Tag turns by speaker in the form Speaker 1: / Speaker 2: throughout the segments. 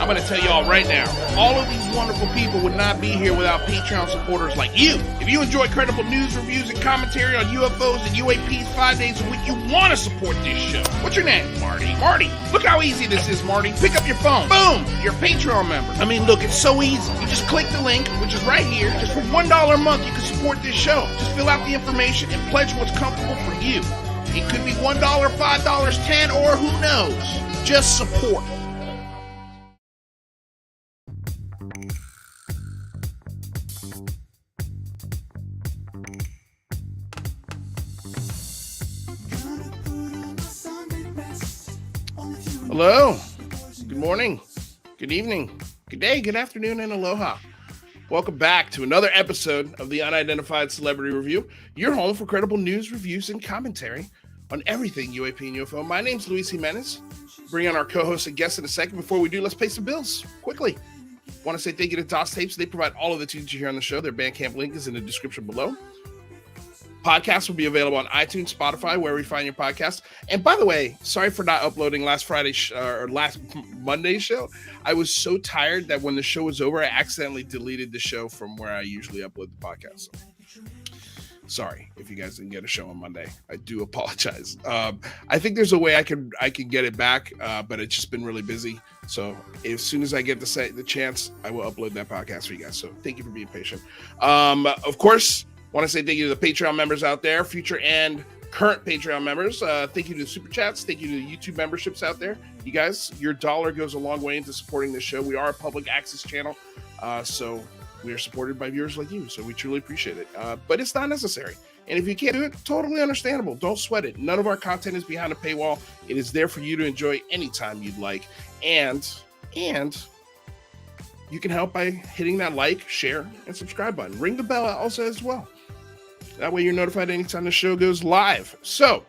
Speaker 1: I'm going to tell y'all right now, all of these wonderful people would not be here without Patreon supporters like you. If you enjoy credible news, reviews, and commentary on UFOs and UAPs 5 days a week, you want to support this show. What's your name? Marty. Marty, look how easy this is, Marty. Pick up your phone. Boom! You're a Patreon member. I mean, look, it's so easy. You just click the link, which is right here. Just for $1 a month, you can support this show. Just fill out the information and pledge what's comfortable for you. It could be $1, $5, $10, or who knows. Just support. Hello, good morning, good evening, good day, good afternoon, and aloha. Welcome back to another episode of the Unidentified Celebrity Review, your home for credible news, reviews, and commentary on everything UAP and UFO. My name's Luis Jimenez. Bring on our co-host and guest in a second. Before we do, let's pay some bills quickly. Want to say thank you to DOS Tapes. They provide all of the tunes you hear on the show. Their Bandcamp link is in the description below. Podcasts will be available on iTunes, Spotify, wherever you find your podcast. And by the way, sorry for not uploading last Monday's show. I was so tired that when the show was over, I accidentally deleted the show from where I usually upload the podcast. So, sorry if you guys didn't get a show on Monday. I do apologize. I think there's a way I can get it back, but it's just been really busy. So as soon as I get the chance, I will upload that podcast for you guys. So thank you for being patient. Of course, want to say thank you to the Patreon members out there, future and current Patreon members. Thank you to the Super Chats. Thank you to the YouTube memberships out there. You guys, your dollar goes a long way into supporting this show. We are a public access channel, so we are supported by viewers like you, so we truly appreciate it. But it's not necessary. And if you can't do it, totally understandable. Don't sweat it. None of our content is behind a paywall. It is there for you to enjoy anytime you'd like. And you can help by hitting that like, share, and subscribe button. Ring the bell also as well. That way you're notified anytime the show goes live. So,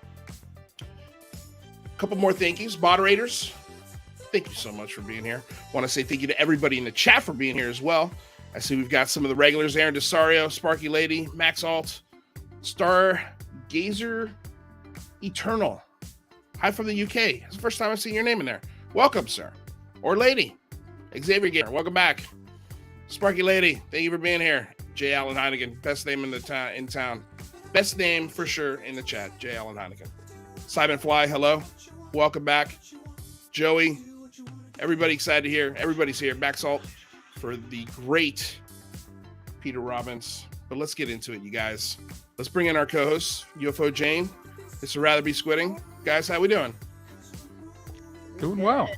Speaker 1: a couple more thank yous. Moderators, thank you so much for being here. Want to say thank you to everybody in the chat for being here as well. I see we've got some of the regulars, Aaron Desario, Sparky Lady, Max Alt, Stargazer Eternal. Hi from the UK. It's the first time I've seen your name in there. Welcome, sir. Or lady. Xavier Gamer, welcome back. Sparky Lady, thank you for being here. J. Allen Heineken, best name in town. Best name for sure in the chat, J. Allen Heineken. Simon Fly, hello. Welcome back. Joey, everybody excited to hear. Everybody's here. Max Alt for the great Peter Robbins. But let's get into it, you guys. Let's bring in our co-host, UFO Jane. It's a rather be squitting. Guys, how we doing?
Speaker 2: Doing well.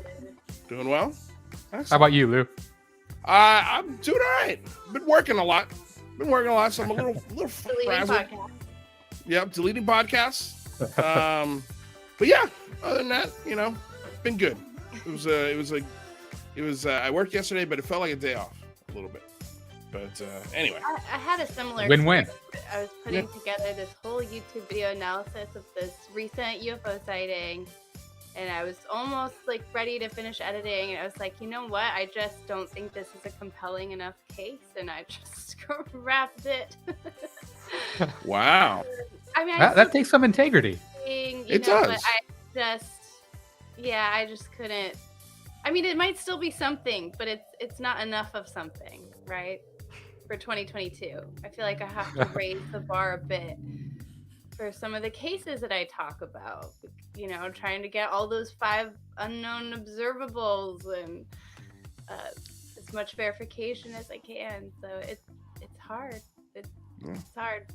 Speaker 1: Doing well? Excellent.
Speaker 2: How about you, Lou?
Speaker 1: I'm doing all right. Been working a lot, so I'm a little frazzled. Yep, deleting podcasts. But yeah, other than that, been good. It was. I worked yesterday, but it felt like a day off a little bit. But anyway,
Speaker 3: I had a similar
Speaker 2: win-win.
Speaker 3: I was putting together this whole YouTube video analysis of this recent UFO sighting. And I was almost ready to finish editing. And I was like, you know what? I just don't think this is a compelling enough case. And I just wrapped it.
Speaker 1: Wow.
Speaker 3: I mean,
Speaker 2: that takes some integrity.
Speaker 1: It does.
Speaker 3: But I just couldn't. I mean, it might still be something, but it's not enough of something, right? For 2022. I feel like I have to raise the bar a bit for some of the cases that I talk about, trying to get all those 5 unknown observables and as much verification as I can. So it's hard. It's hard.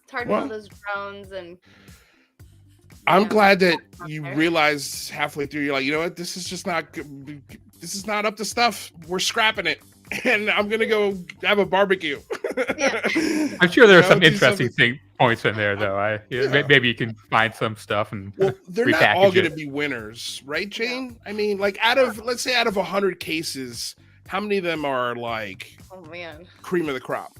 Speaker 3: It's hard with all those drones and.
Speaker 1: I'm glad that you realized halfway through, you're like, you know what, this is just not good. This is not up to stuff. We're scrapping it. And I'm going to go have a barbecue.
Speaker 3: Yeah.
Speaker 2: I'm sure there are some interesting points in there, though. Maybe you can find some stuff and
Speaker 1: they're not all going to be winners, right, Jane? I mean, let's say out of 100 cases, how many of them are cream of the crop?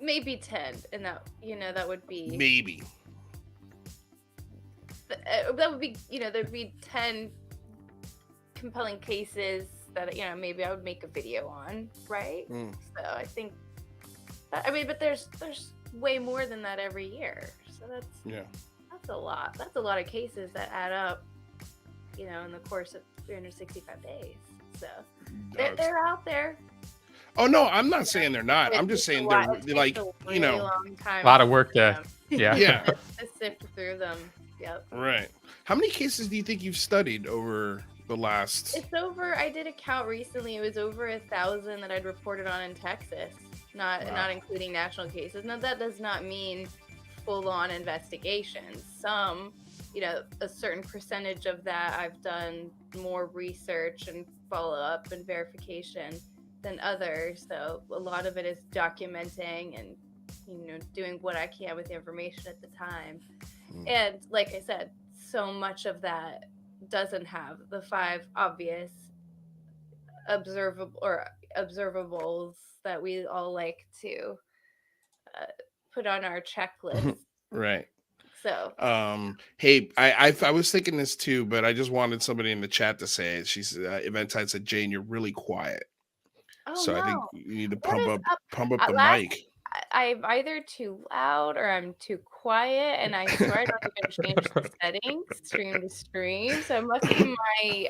Speaker 3: Maybe 10, and that would be
Speaker 1: maybe.
Speaker 3: That would be there'd be 10 compelling cases that maybe I would make a video on, right? So I think but there's way more than that every year, so that's a lot of cases that add up in the course of 365 days. So they're out there.
Speaker 1: Oh no, I'm not saying they're not. I'm just saying they're like,
Speaker 3: really long time
Speaker 2: a lot of work to
Speaker 1: yeah.
Speaker 3: to sift through them. Yep.
Speaker 1: Right. How many cases do you think you've studied over the last?
Speaker 3: It's over. I did a count recently. It was over 1,000 that I'd reported on in Texas, not including national cases. Now that does not mean full-on investigations. Some, a certain percentage of that I've done more research and follow-up and verification than others. So a lot of it is documenting and doing what I can with the information at the time. And like I said, so much of that doesn't have the 5 obvious observables that we all like to put on our checklist.
Speaker 1: Right.
Speaker 3: So
Speaker 1: hey, I was thinking this too, but I just wanted somebody in the chat to say it. She's Eventide said, Jane, you're really quiet. So I think you need to pump up the mic.
Speaker 3: I'm either too loud or I'm too quiet, and I swear I don't even change the settings stream to stream. So it must be my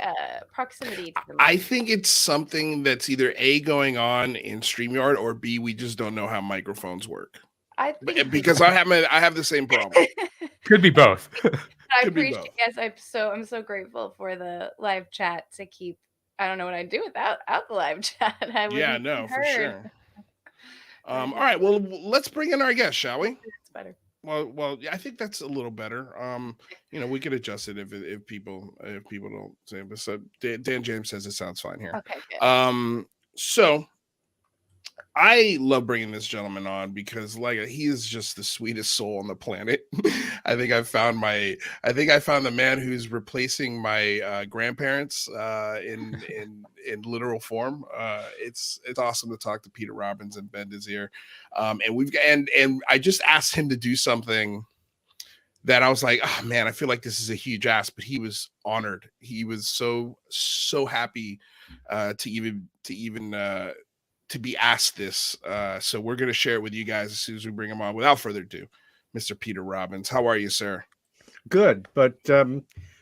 Speaker 3: proximity to the mic.
Speaker 1: I think it's something that's either A, going on in StreamYard, or B, we just don't know how microphones work. Because I have the same problem.
Speaker 2: Could be both.
Speaker 3: I appreciate. Yes, I'm so grateful for the live chat to keep. I don't know what I'd do without the live chat.
Speaker 1: For sure. All right, well, let's bring in our guest, shall we?
Speaker 3: That's better.
Speaker 1: Well, yeah, I think that's a little better. We could adjust it if people don't say it. But so Dan James says it sounds fine here.
Speaker 3: Okay, good.
Speaker 1: So I love bringing this gentleman on because he is just the sweetest soul on the planet. I think I found the man who's replacing my grandparents in literal form. It's awesome to talk to Peter Robbins and bend his ear. And I just asked him to do something that I was like, oh man, I feel like this is a huge ask, but he was honored. He was so happy to be asked this. So we're going to share it with you guys as soon as we bring him on. Without further ado, Mr. Peter Robbins. How are you, sir?
Speaker 4: Good, but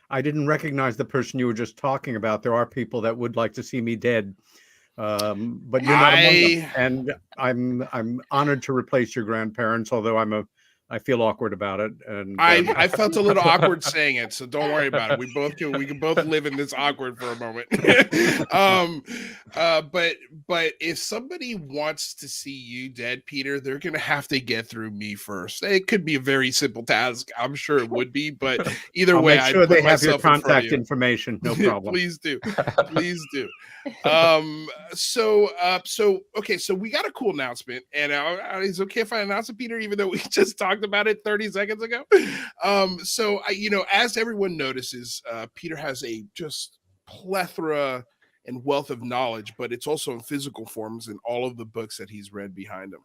Speaker 4: I didn't recognize the person you were just talking about. There are people that would like to see me dead, but you're not among them. And I'm honored to replace your grandparents, although I feel awkward about it. And
Speaker 1: I felt a little awkward saying it, so don't worry about it. We can both live in this awkward for a moment. But if somebody wants to see you dead, Peter, they're gonna have to get through me first. It could be a very simple task. I'm sure it would be, but either way,
Speaker 4: make sure they have your contact information. No problem.
Speaker 1: Please do. Okay, so we got a cool announcement, and it's okay if I announce it, Peter, even though we just talked about it 30 seconds ago. As everyone notices, Peter has a just plethora and wealth of knowledge, but it's also in physical forms in all of the books that he's read behind him.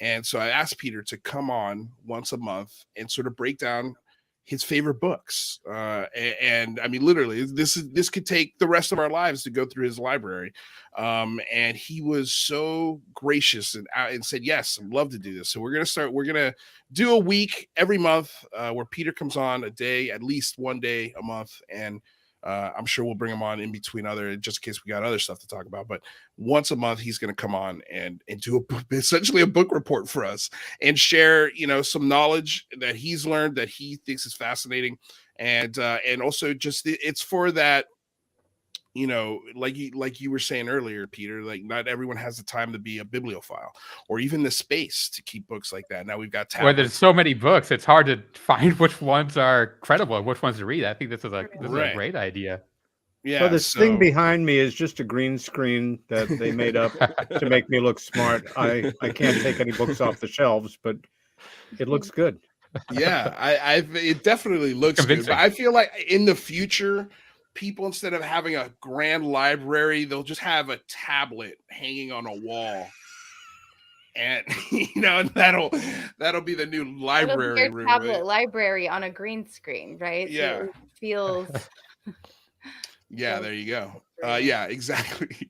Speaker 1: And so I asked Peter to come on once a month and sort of break down his favorite books. And I mean, literally, this could take the rest of our lives to go through his library. And he was so gracious and said, yes, I'd love to do this. So we're going to do a week every month where Peter comes on a day, at least one day a month. And I'm sure we'll bring him on in between just in case we got other stuff to talk about. But once a month, he's going to come on and do essentially a book report for us and share, some knowledge that he's learned that he thinks is fascinating. And also just it's for that, like you were saying earlier, Peter, like not everyone has the time to be a bibliophile or even the space to keep books like that. Now we've got tablets.
Speaker 2: Where there's so many books, it's hard to find which ones are credible and which ones to read. I think this is a great idea.
Speaker 4: Yeah. So this thing behind me is just a green screen that they made up to make me look smart. I can't take any books off the shelves, but it looks good.
Speaker 1: Yeah, it definitely looks convincing. Good. But I feel like in the future, people, instead of having a grand library, they'll just have a tablet hanging on a wall, and that'll be the new library room.
Speaker 3: Tablet library on a green screen, right?
Speaker 1: Yeah,
Speaker 3: so it feels.
Speaker 1: Yeah, there you go. Yeah, exactly.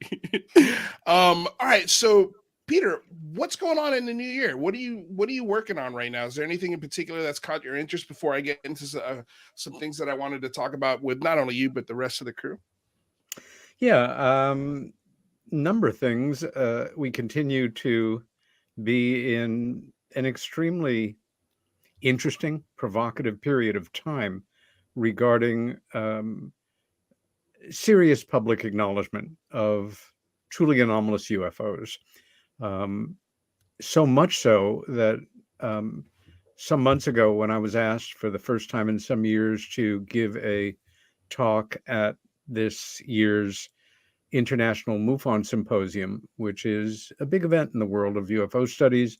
Speaker 1: All right, so Peter, what's going on in the new year? What are you working on right now? Is there anything in particular that's caught your interest before I get into some things that I wanted to talk about with not only you but the rest of the crew?
Speaker 4: Yeah, number of things. We continue to be in an extremely interesting, provocative period of time regarding serious public acknowledgement of truly anomalous UFOs. So much so that some months ago, when I was asked for the first time in some years to give a talk at this year's International MUFON Symposium, which is a big event in the world of UFO studies.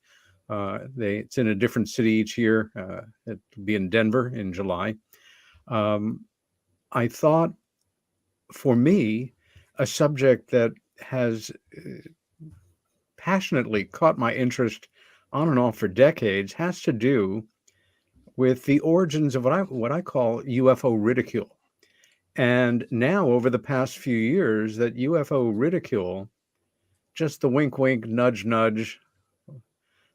Speaker 4: It's in a different city each year. It'll be in Denver in July. I thought, for me, a subject that has passionately caught my interest on and off for decades has to do with the origins of what I call UFO ridicule. And now, over the past few years, that UFO ridicule, just the wink, wink, nudge, nudge,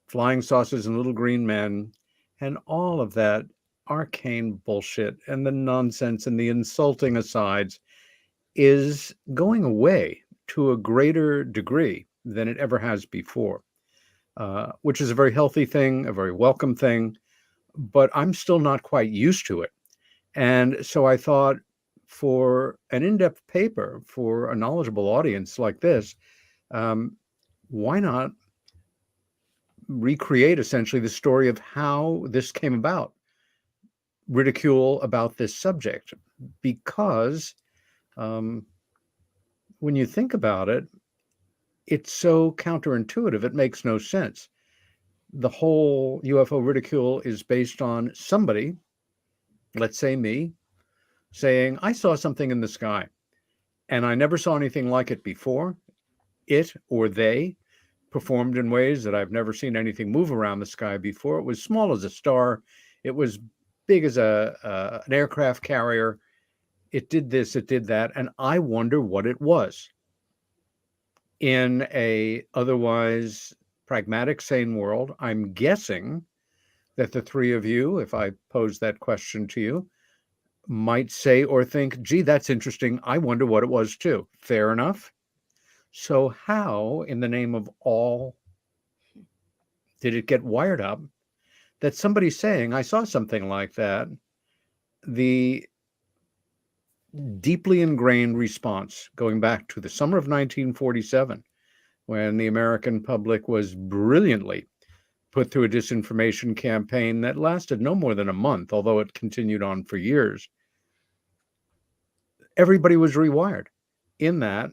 Speaker 4: flying saucers and little green men, and all of that arcane bullshit and the nonsense and the insulting asides is going away to a greater degree than it ever has before, which is a very healthy thing, a very welcome thing, but I'm still not quite used to it. And so I thought, for an in-depth paper for a knowledgeable audience like this, why not recreate essentially the story of how this came about, ridicule about this subject? Because when you think about it, it's so counterintuitive, it makes no sense. The whole UFO ridicule is based on somebody, let's say me, saying, I saw something in the sky and I never saw anything like it before. It or they performed in ways that I've never seen anything move around the sky before. It was small as a star. It was big as an aircraft carrier. It did this, it did that. And I wonder what it was. In a otherwise pragmatic, sane world, I'm guessing that the three of you, if I pose that question to you, might say or think, gee, that's interesting. I wonder what it was too. Fair enough. So how, in the name of all, did it get wired up that somebody's saying, I saw something like that? The deeply ingrained response going back to the summer of 1947, when the American public was brilliantly put through a disinformation campaign that lasted no more than a month, although it continued on for years. Everybody was rewired in that.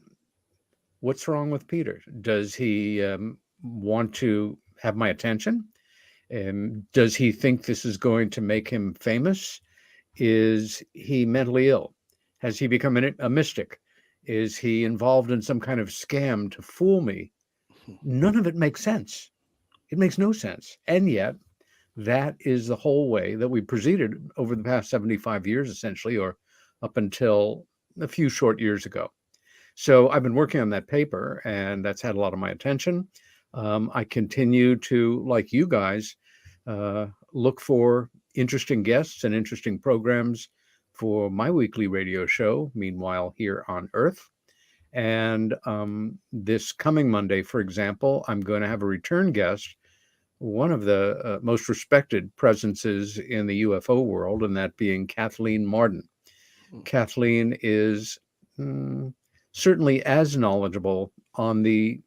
Speaker 4: What's wrong with Peter? Does he want to have my attention? Does he think this is going to make him famous? Is he mentally ill? Has he become a mystic? Is he involved in some kind of scam to fool me? None of it makes sense. It makes no sense. And yet, that is the whole way that we proceeded over the past 75 years, essentially, or up until a few short years ago. So I've been working on that paper, and that's had a lot of my attention. I continue to, like you guys, look for interesting guests and interesting programs for my weekly radio show, Meanwhile Here on Earth. And this coming Monday, for example, I'm going to have a return guest, one of the most respected presences in the UFO world, and that being Kathleen Marden. Kathleen is certainly as knowledgeable on the,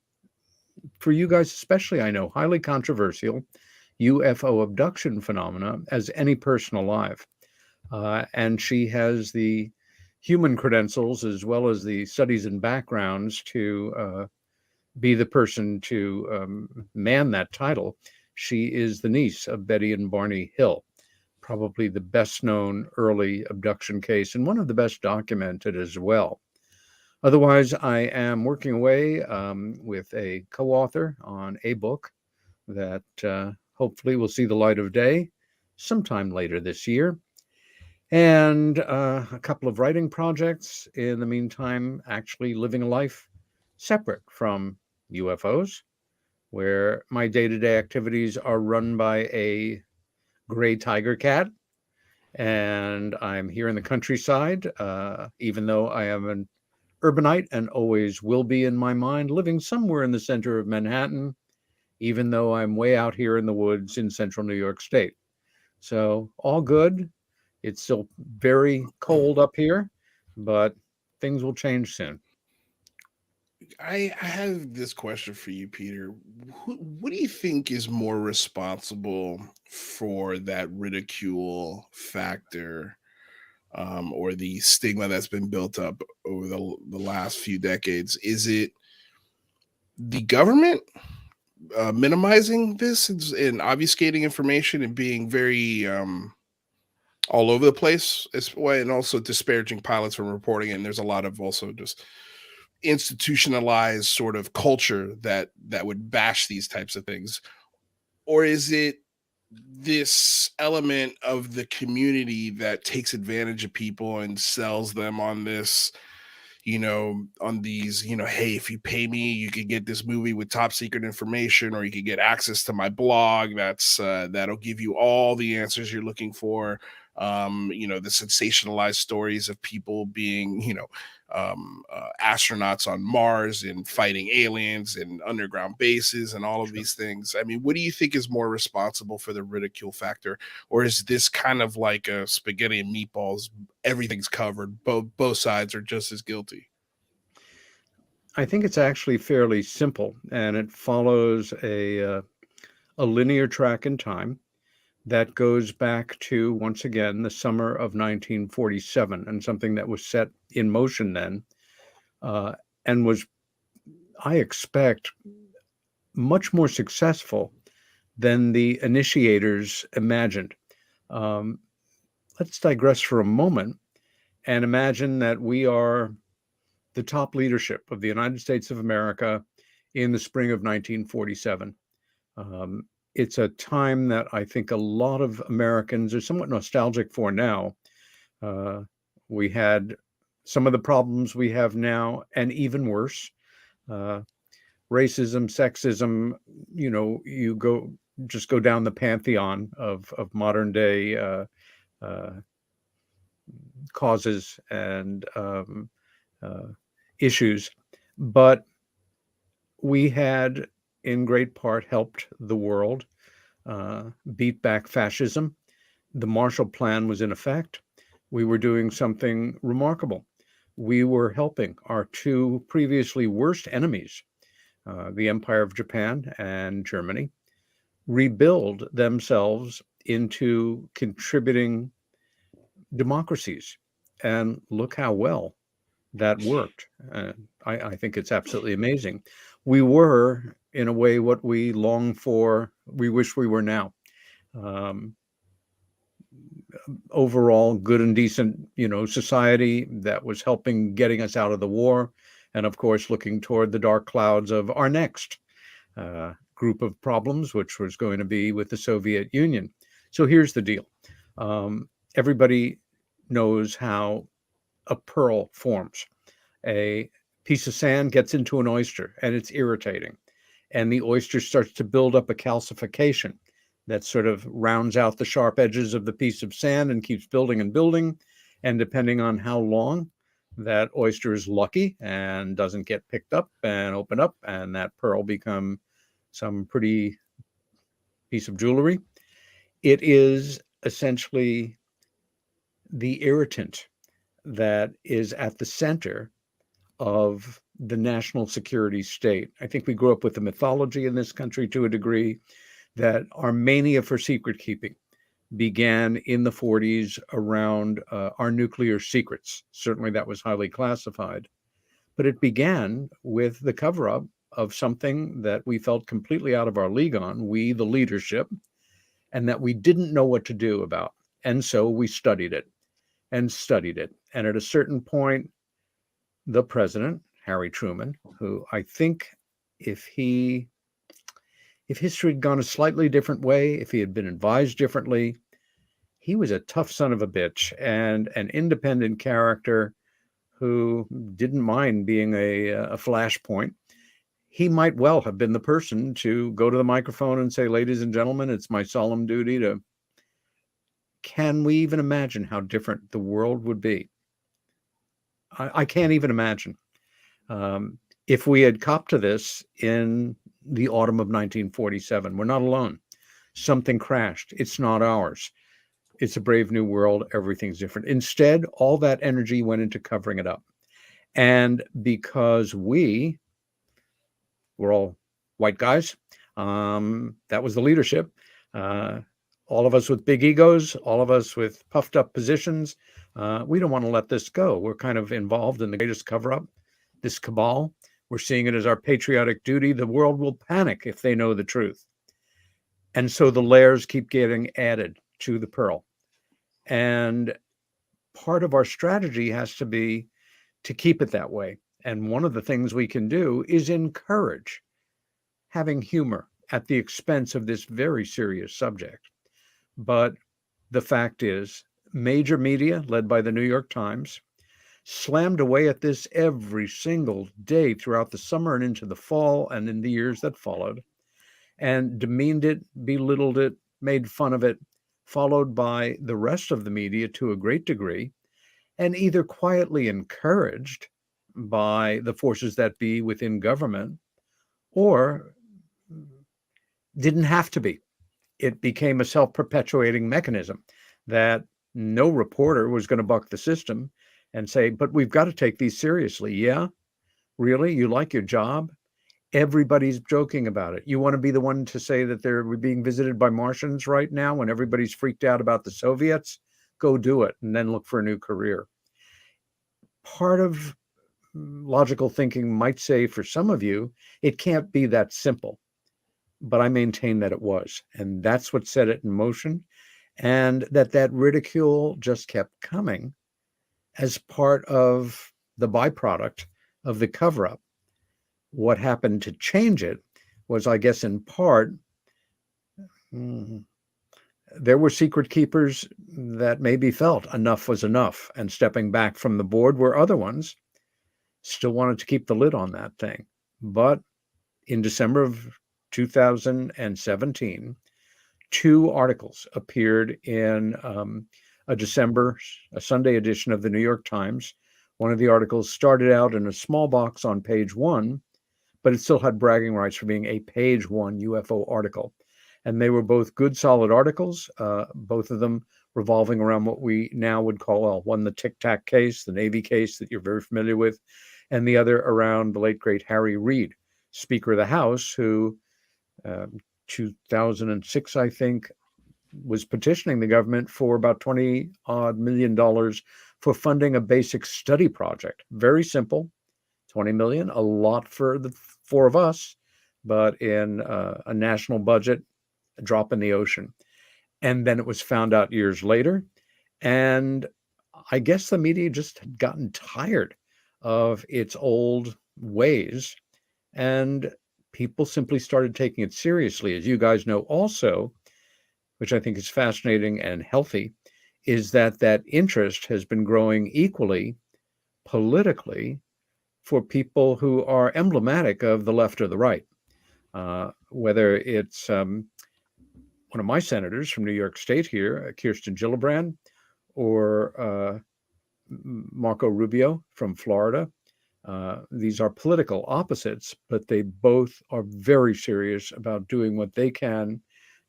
Speaker 4: for you guys especially, I know, highly controversial UFO abduction phenomena as any person alive. And she has the human credentials as well as the studies and backgrounds to be the person to man that title. She is the niece of Betty and Barney Hill, probably the best known early abduction case and one of the best documented as well. Otherwise, I am working away with a co-author on a book that hopefully will see the light of day sometime later this year. And a couple of writing projects in the meantime, actually living a life separate from UFOs, where my day-to-day activities are run by a gray tiger cat. And I'm here in the countryside, even though I am an urbanite and always will be in my mind, living somewhere in the center of Manhattan, even though I'm way out here in the woods in central New York State. So all good. It's still very cold up here, but things will change soon.
Speaker 1: I have this question for you, Peter. What do you think is more responsible for that ridicule factor, or the stigma that's been built up over the last few decades? Is it the government minimizing this and obfuscating information and being very all over the place, and also disparaging pilots from reporting it? And there's a lot of also just institutionalized sort of culture that would bash these types of things? Or is it this element of the community that takes advantage of people and sells them on this, on these, hey, if you pay me, you could get this movie with top secret information, or you could get access to my blog that'll give you all the answers you're looking for. The sensationalized stories of people being, astronauts on Mars and fighting aliens and underground bases and all of these things. I mean, what do you think is more responsible for the ridicule factor? Or is this kind of like a spaghetti and meatballs? Everything's covered. Both sides are just as guilty.
Speaker 4: I think it's actually fairly simple, and it follows a linear track in time that goes back to, once again, the summer of 1947, and something that was set in motion then, and was, I expect, much more successful than the initiators imagined. Let's digress for a moment and imagine that we are the top leadership of the United States of America in the spring of 1947. It's a time that I think a lot of Americans are somewhat nostalgic for now. We had some of the problems we have now, and even worse. Racism, sexism, you go down the pantheon of modern day causes and issues. But we had, in great part, helped the world beat back fascism. The Marshall Plan was in effect. We were doing something remarkable. We were helping our two previously worst enemies, the Empire of Japan and Germany, rebuild themselves into contributing democracies. And look how well that worked. I think it's absolutely amazing. We were, in a way, what we long for, we wish we were now. Overall, good and decent, society that was helping getting us out of the war. And of course, looking toward the dark clouds of our next group of problems, which was going to be with the Soviet Union. So here's the deal. Everybody knows how a pearl forms. A piece of sand gets into an oyster and it's irritating. And the oyster starts to build up a calcification that sort of rounds out the sharp edges of the piece of sand and keeps building and building. And depending on how long that oyster is lucky and doesn't get picked up and open up, and that pearl become some pretty piece of jewelry. It is essentially the irritant that is at the center of the national security state. I think we grew up with the mythology in this country to a degree that our mania for secret keeping began in the 40s around our nuclear secrets. Certainly that was highly classified, but it began with the cover-up of something that we felt completely out of our league on, we, the leadership, and that we didn't know what to do about. And so we studied it and studied it. And at a certain point, the president, Harry Truman, who I think if history had gone a slightly different way, if he had been advised differently, he was a tough son of a bitch and an independent character who didn't mind being a flashpoint. He might well have been the person to go to the microphone and say, ladies and gentlemen, it's my solemn duty to... Can we even imagine how different the world would be? I can't even imagine. If we had copped to this in the autumn of 1947, we're not alone. Something crashed. It's not ours. It's a brave new world. Everything's different. Instead, all that energy went into covering it up. And because we're all white guys, that was the leadership. All of us with big egos, all of us with puffed up positions. We don't want to let this go. We're kind of involved in the greatest cover-up, this cabal. We're seeing it as our patriotic duty. The world will panic if they know the truth. And so the layers keep getting added to the pearl. And part of our strategy has to be to keep it that way. And one of the things we can do is encourage having humor at the expense of this very serious subject. But the fact is, major media, led by the New York Times, slammed away at this every single day throughout the summer and into the fall and in the years that followed, and demeaned it, belittled it, made fun of it, followed by the rest of the media to a great degree, and either quietly encouraged by the forces that be within government, or didn't have to be. It became a self-perpetuating mechanism that no reporter was going to buck the system and say, but we've got to take these seriously. Yeah, really? You like your job? Everybody's joking about it. You want to be the one to say that we're being visited by Martians right now when everybody's freaked out about the Soviets? Go do it and then look for a new career. Part of logical thinking might say for some of you, it can't be that simple. But I maintain that it was. And that's what set it in motion. And that ridicule just kept coming as part of the byproduct of the cover-up. What happened to change it was, I guess, in part, there were secret keepers that maybe felt enough was enough, and stepping back from the board were other ones still wanted to keep the lid on that thing. But in December of 2017, 2 articles appeared in a Sunday edition of the New York Times. One of the articles started out in a small box on page 1, but it still had bragging rights for being a page 1 UFO article. And they were both good, solid articles, both of them revolving around what we now would call, one, the Tic Tac case, the Navy case that you're very familiar with, and the other around the late, great Harry Reid, Speaker of the House, who 2006, I think, was petitioning the government for about $20-odd million for funding a basic study project. Very simple, $20 million, a lot for the 4 of us, but in a national budget, a drop in the ocean. And then it was found out years later. And I guess the media just had gotten tired of its old ways, and people simply started taking it seriously. As you guys know also, which I think is fascinating and healthy, is that interest has been growing equally politically for people who are emblematic of the left or the right. Whether it's one of my senators from New York State here, Kirsten Gillibrand, or Marco Rubio from Florida. These are political opposites, but they both are very serious about doing what they can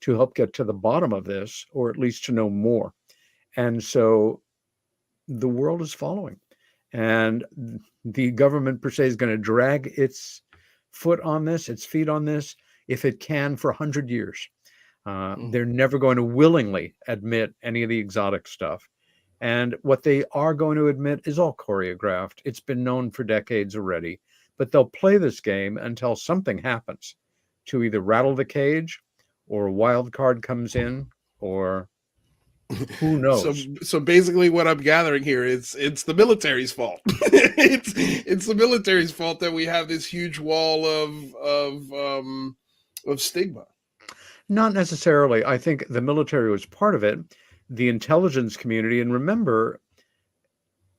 Speaker 4: to help get to the bottom of this, or at least to know more. And so the world is following. And the government per se is going to drag its foot on this, its feet on this, if it can, for 100 years. They're never going to willingly admit any of the exotic stuff. And what they are going to admit is all choreographed. It's been known for decades already, but they'll play this game until something happens to either rattle the cage, or a wild card comes in, or who knows.
Speaker 1: So basically what I'm gathering here is it's the military's fault. it's the military's fault that we have this huge wall of stigma.
Speaker 4: Not necessarily. I think the military was part of it. The intelligence community, and remember,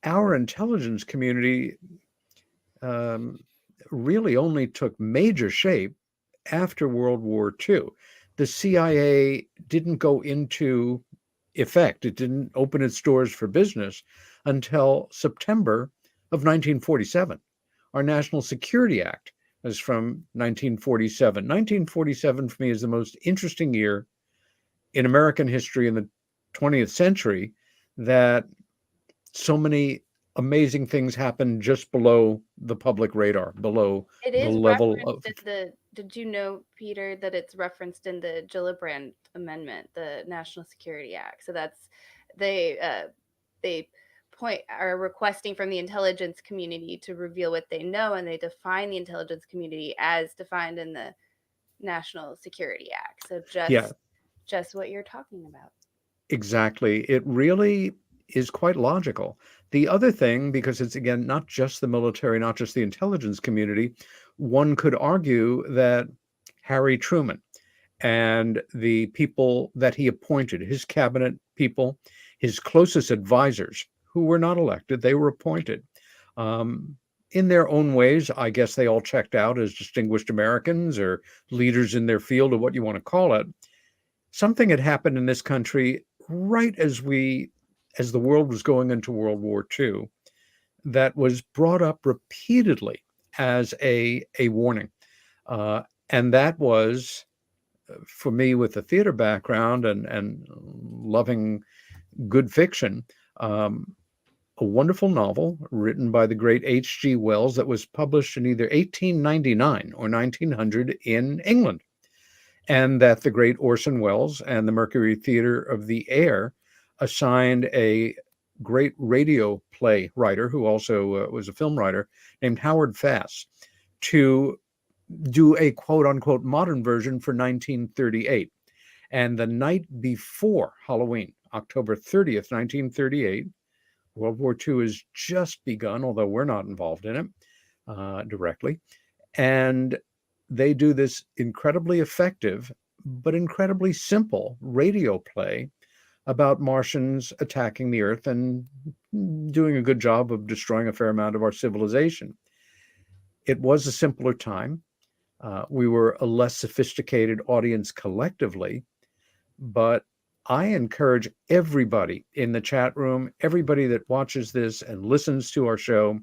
Speaker 4: our intelligence community really only took major shape after World War II. The CIA didn't go into effect. It didn't open its doors for business until September of 1947, Our National Security Act is from 1947. 1947 for me is the most interesting year in American history in the 20th century, that so many amazing things happened just below the public radar, below
Speaker 3: It
Speaker 4: the
Speaker 3: is
Speaker 4: level
Speaker 3: referenced
Speaker 4: of.
Speaker 3: in the. Did you know, Peter, that it's referenced in the Gillibrand Amendment, the National Security Act? So that's they are requesting from the intelligence community to reveal what they know, and they define the intelligence community as defined in the National Security Act. So just what you're talking about.
Speaker 4: Exactly. It really is quite logical. The other thing, because it's again not just the military, not just the intelligence community, one could argue that Harry Truman and the people that he appointed, his cabinet people, his closest advisors, who were not elected, they were appointed. In their own ways, I guess they all checked out as distinguished Americans or leaders in their field, or what you want to call it. Something had happened in this country right as the world was going into World War II, that was brought up repeatedly as a warning. And that was, for me, with a theater background and loving good fiction, a wonderful novel written by the great H.G. Wells that was published in either 1899 or 1900 in England. And that the great Orson Welles and the Mercury Theater of the Air assigned a great radio play writer, who also was a film writer, named Howard Fass, to do a quote-unquote modern version for 1938. And the night before Halloween, October 30th, 1938, World War II has just begun, although we're not involved in it directly. And they do this incredibly effective, but incredibly simple radio play about Martians attacking the Earth and doing a good job of destroying a fair amount of our civilization. It was a simpler time. We were a less sophisticated audience collectively, but I encourage everybody in the chat room, everybody that watches this and listens to our show,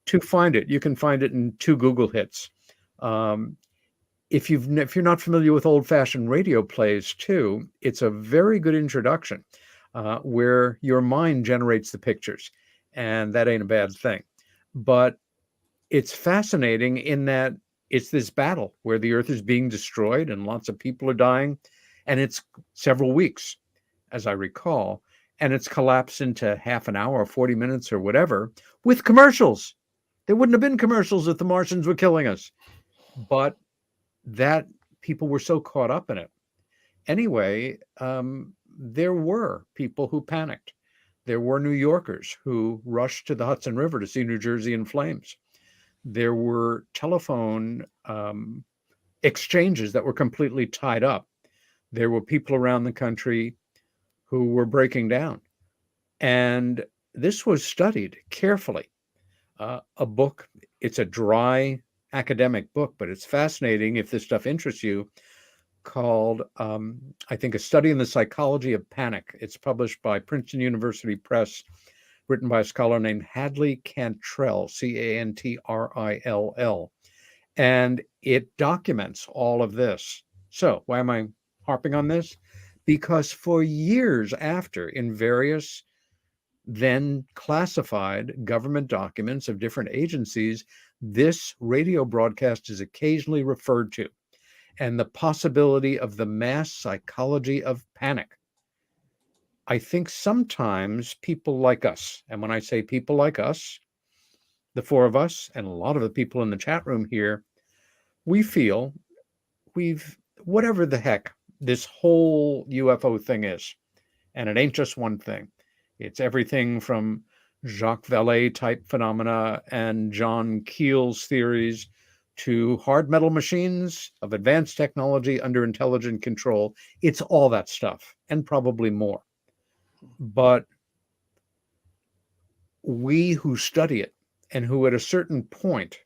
Speaker 4: to find it. You can find it in 2 Google hits. If you're not familiar with old-fashioned radio plays too, it's a very good introduction where your mind generates the pictures, and that ain't a bad thing. But it's fascinating in that it's this battle where the Earth is being destroyed and lots of people are dying, and it's several weeks, as I recall, and it's collapsed into half an hour or 40 minutes or whatever with commercials. There wouldn't have been commercials if the Martians were killing us. But that people were so caught up in it. Anyway, there were people who panicked. There were New Yorkers who rushed to the Hudson River to see New Jersey in flames. There were telephone exchanges that were completely tied up. There were people around the country who were breaking down. And this was studied carefully. A book, it's a dry academic book, but it's fascinating if this stuff interests you, called, I think, A Study in the Psychology of Panic. It's published by Princeton University Press, written by a scholar named Hadley Cantrell, Cantrill. And it documents all of this. So why am I harping on this? Because for years after, in various then classified government documents of different agencies, this radio broadcast is occasionally referred to, and the possibility of the mass psychology of panic. I think sometimes people like us, and when I say people like us, the 4 of us and a lot of the people in the chat room here, we feel whatever the heck this whole UFO thing is, and it ain't just one thing. It's everything from Jacques Vallée type phenomena and John Keel's theories to hard metal machines of advanced technology under intelligent control. It's all that stuff and probably more. But we who study it and who at a certain point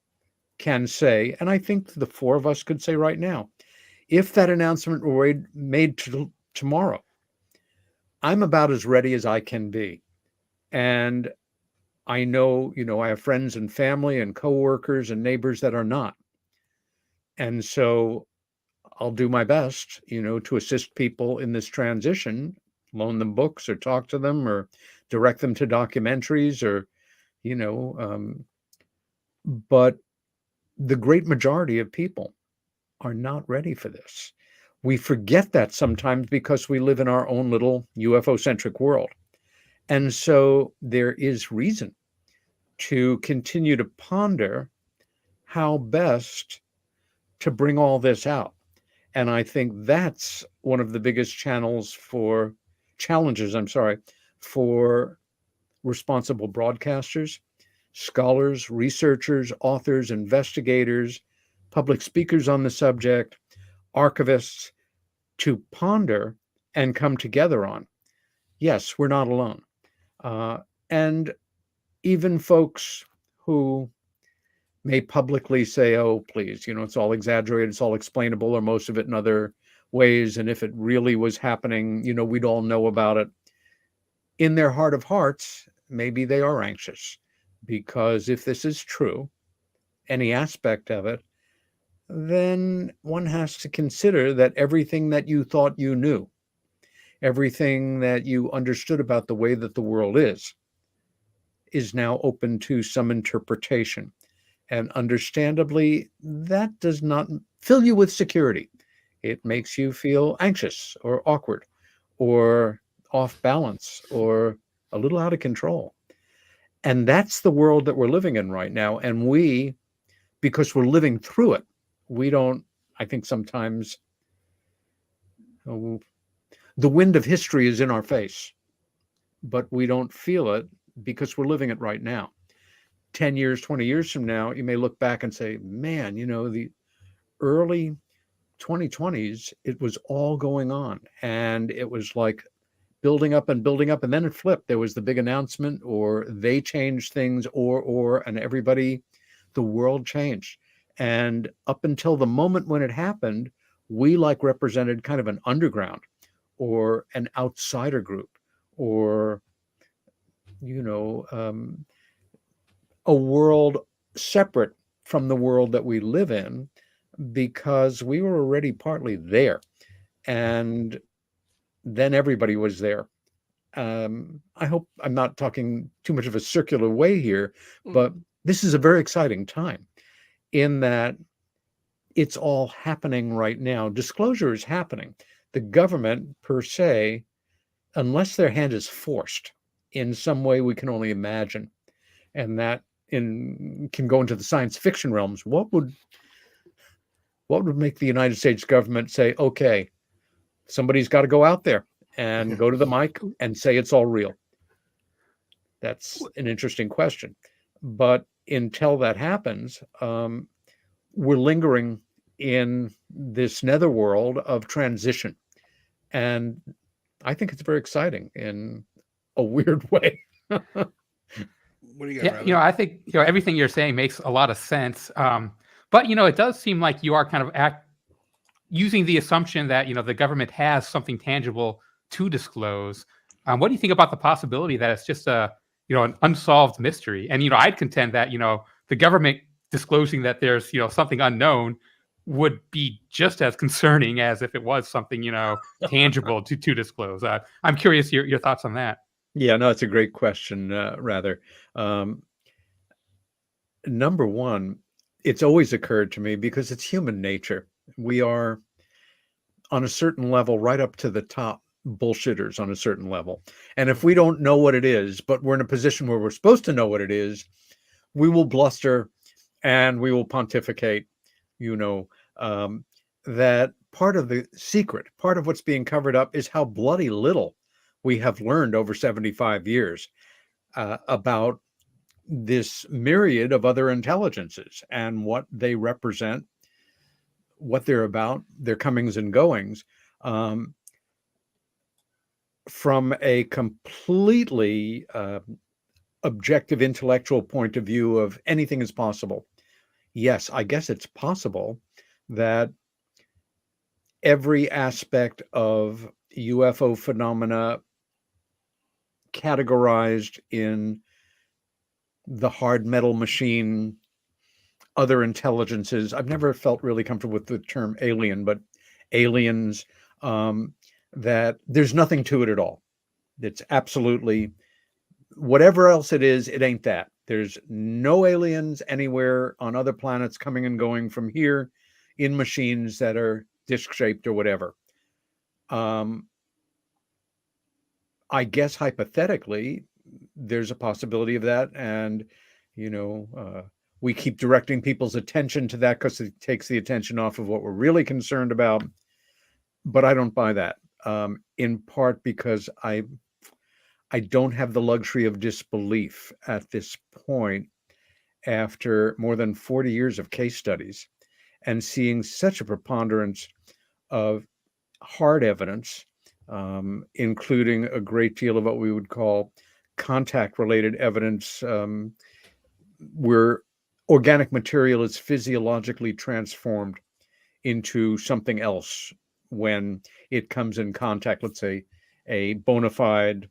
Speaker 4: can say, and I think the 4 of us could say right now, if that announcement were made tomorrow, I'm about as ready as I can be. And I know, I have friends and family and coworkers and neighbors that are not. And so I'll do my best, to assist people in this transition, loan them books or talk to them or direct them to documentaries or, but the great majority of people are not ready for this. We forget that sometimes because we live in our own little UFO-centric world. And so there is reason to continue to ponder how best to bring all this out. And I think that's one of the biggest challenges for responsible broadcasters, scholars, researchers, authors, investigators, public speakers on the subject, archivists, to ponder and come together on. Yes, we're not alone. And even folks who may publicly say, oh, please, it's all exaggerated, it's all explainable, or most of it in other ways. And if it really was happening, we'd all know about it. In their heart of hearts, maybe they are anxious, because if this is true, any aspect of it, then one has to consider that everything that you thought you knew, everything that you understood about the way that the world is now open to some interpretation. And understandably, that does not fill you with security. It makes you feel anxious or awkward or off balance or a little out of control. And that's the world that we're living in right now. And we, because we're living through it, we don't, I think sometimes the wind of history is in our face, but we don't feel it because we're living it right now. 10 years, 20 years from now, you may look back and say, man, the early 2020s, it was all going on. And it was like building up, and then it flipped. There was the big announcement, or they changed things, and everybody, the world changed. And up until the moment when it happened, we represented kind of an underground or an outsider group, or, a world separate from the world that we live in, because we were already partly there. And then everybody was there. I hope I'm not talking too much of a circular way here, but this is a very exciting time in that it's all happening right now. Disclosure is happening. The government, per se, unless their hand is forced in some way we can only imagine, and that can go into the science fiction realms, what would make the United States government say, okay, somebody's got to go out there and go to the mic and say it's all real? That's an interesting question. But until that happens, we're lingering in this netherworld of transition. And I think it's very exciting in a weird way.
Speaker 1: What do you got?
Speaker 2: Yeah, I think everything you're saying makes a lot of sense. But it does seem like you are kind of using the assumption that the government has something tangible to disclose. What do you think about the possibility that it's just an unsolved mystery? And I'd contend that the government disclosing that there's something unknown would be just as concerning as if it was something tangible to disclose. I'm curious your thoughts on that.
Speaker 4: Yeah, no, it's a great question, rather. Number one, it's always occurred to me, because it's human nature. We are, on a certain level, right up to the top, bullshitters on a certain level. And if we don't know what it is, but we're in a position where we're supposed to know what it is, we will bluster and we will pontificate, that part of the secret, part of what's being covered up, is how bloody little we have learned over 75 years about this myriad of other intelligences and what they represent, what they're about, their comings and goings, from a completely objective intellectual point of view of anything is possible. Yes, I guess it's possible that every aspect of UFO phenomena categorized in the hard metal machine, other intelligences. I've never felt really comfortable with the term alien, but aliens, that there's nothing to it at all. It's absolutely whatever else it is, it ain't that. There's no aliens anywhere on other planets coming and going from here in machines that are disc shaped or whatever. I guess hypothetically, there's a possibility of that. And, we keep directing people's attention to that because it takes the attention off of what we're really concerned about. But I don't buy that, in part because I don't have the luxury of disbelief at this point after more than 40 years of case studies and seeing such a preponderance of hard evidence, including a great deal of what we would call contact-related evidence, where organic material is physiologically transformed into something else when it comes in contact. Let's say a bona fide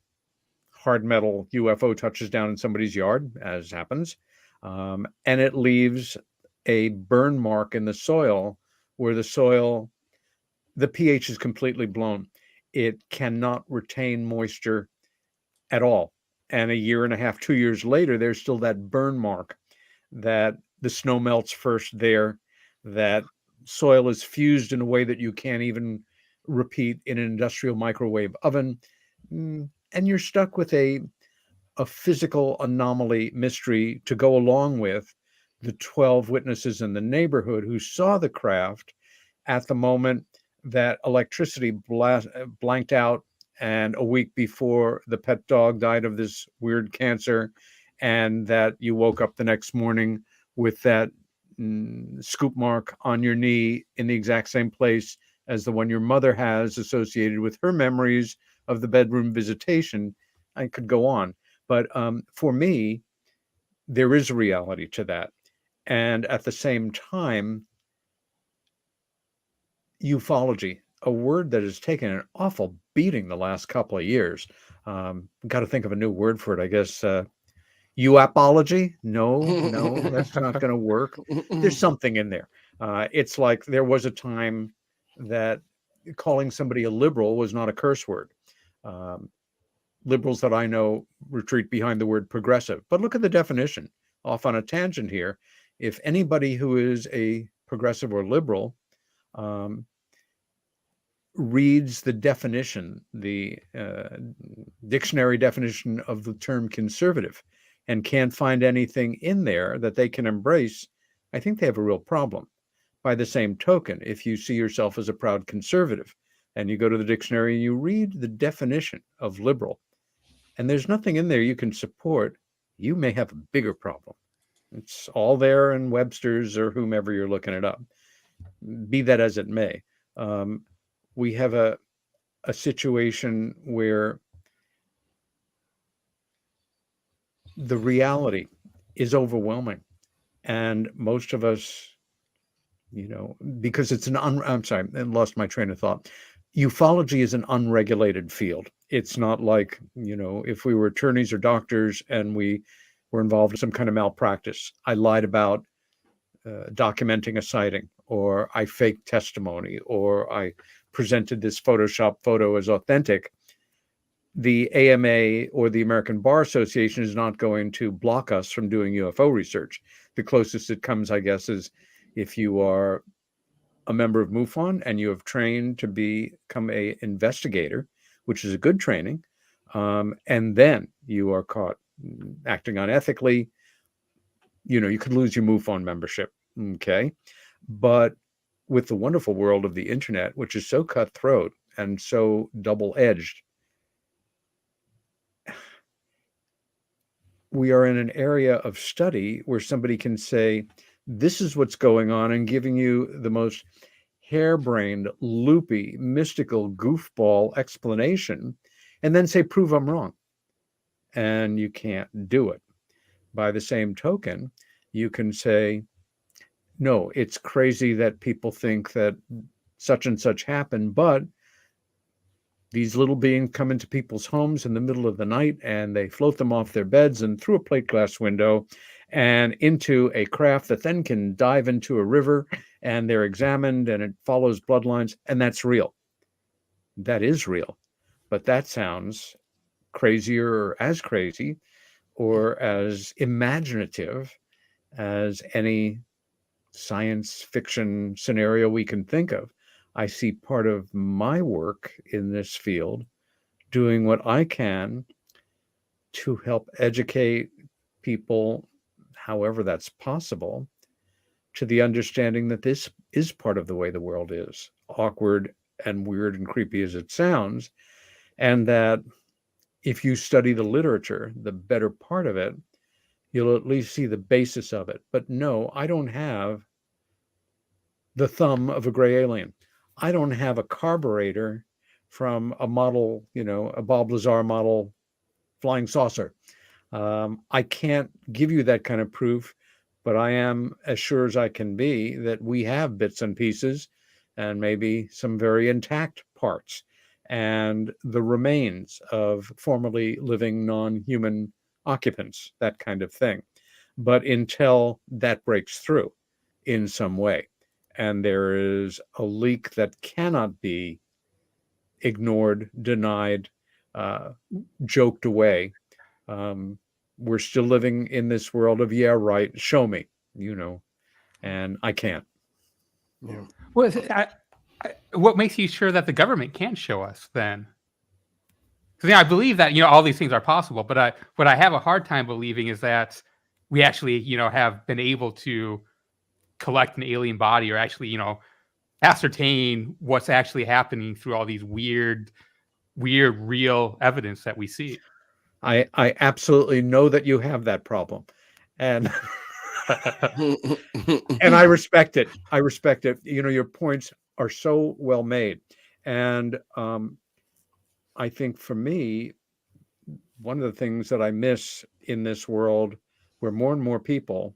Speaker 4: hard metal UFO touches down in somebody's yard, as happens, and it leaves a burn mark in the soil where the pH is completely blown. It cannot retain moisture at all. And a year and a half, 2 years later, there's still that burn mark, that the snow melts first there, that soil is fused in a way that you can't even repeat in an industrial microwave oven. And you're stuck with a physical anomaly mystery to go along with the 12 witnesses in the neighborhood who saw the craft at the moment that electricity blanked out, and a week before the pet dog died of this weird cancer, and that you woke up the next morning with that scoop mark on your knee in the exact same place as the one your mother has associated with her memories of the bedroom visitation. I could go on. But for me, there is a reality to that. And at the same time, ufology, a word that has taken an awful beating the last couple of years. Got to think of a new word for it, I guess. UAPology? No, that's not going to work. There's something in there. It's like there was a time that calling somebody a liberal was not a curse word. Liberals that I know retreat behind the word progressive. But look at the definition. Off on a tangent here. If anybody who is a progressive or liberal reads the definition, the dictionary definition of the term conservative, and can't find anything in there that they can embrace, I think they have a real problem. By the same token, if you see yourself as a proud conservative and you go to the dictionary and you read the definition of liberal, and there's nothing in there you can support, you may have a bigger problem. It's all there in Webster's or whomever you're looking it up. Be that as it may. We have a situation where the reality is overwhelming, and most of us, because it's I'm sorry, I lost my train of thought. Ufology is an unregulated field. It's not like, if we were attorneys or doctors and we were involved in some kind of malpractice. I lied about documenting a sighting, or I faked testimony, or I presented this Photoshop photo as authentic. The AMA or the American Bar Association is not going to block us from doing UFO research. The closest it comes, I guess, is if you are a member of MUFON and you have trained to become an investigator, which is a good training, and then you are caught acting unethically, you could lose your MUFON membership. Okay. But with the wonderful world of the internet, which is so cutthroat and so double-edged, we are in an area of study where somebody can say, this is what's going on, and giving you the most harebrained, loopy, mystical, goofball explanation, and then say, prove I'm wrong. And you can't do it. By the same token, you can say, no, it's crazy that people think that such and such happened, but these little beings come into people's homes in the middle of the night, and they float them off their beds and through a plate glass window and into a craft that then can dive into a river, and they're examined and it follows bloodlines, and that's real. That is real. But that sounds crazier, or as crazy or as imaginative as any science fiction scenario we can think of. I see part of my work in this field doing what I can to help educate people, however that's possible, to the understanding that this is part of the way the world is, awkward and weird and creepy as it sounds, and that if you study the literature, the better part of it, you'll at least see the basis of it. But no, I don't have the thumb of a gray alien. I don't have a carburetor from a model, a Bob Lazar model flying saucer. I can't give you that kind of proof, but I am as sure as I can be that we have bits and pieces and maybe some very intact parts and the remains of formerly living non-human occupants, that kind of thing. But until that breaks through in some way, and there is a leak that cannot be ignored, denied, joked away, we're still living in this world of, yeah, right, show me, and I can't.
Speaker 1: Yeah.
Speaker 2: Well, what makes you sure that the government can show us then? Because I believe that all these things are possible, but what I have a hard time believing is that we actually have been able to collect an alien body or actually ascertain what's actually happening through all these weird real evidence that we see.
Speaker 4: I absolutely know that you have that problem, and and I respect it. Your points are so well made, and I think for me, one of the things that I miss in this world, where more and more people,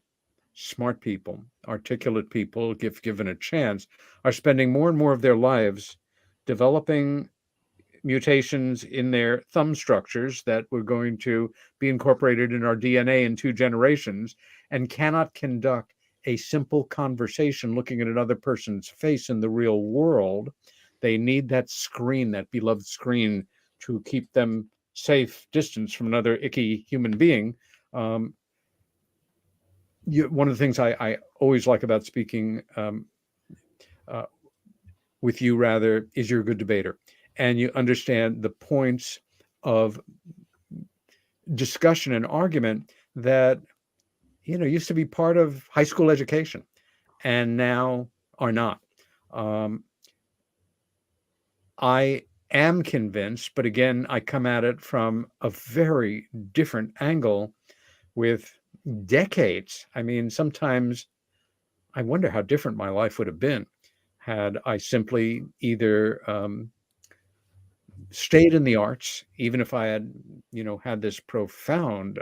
Speaker 4: smart people, articulate people, if given a chance, are spending more and more of their lives developing mutations in their thumb structures that were going to be incorporated in our DNA in 2 generations, and cannot conduct a simple conversation looking at another person's face in the real world. They need that screen, that beloved screen, to keep them safe distance from another icky human being. One of the things I always like about speaking with you, rather, is you're a good debater, and you understand the points of discussion and argument that used to be part of high school education and now are not. I am convinced, but again, I come at it from a very different angle with decades. I mean, sometimes I wonder how different my life would have been had I simply either stayed in the arts, even if I had, had this profound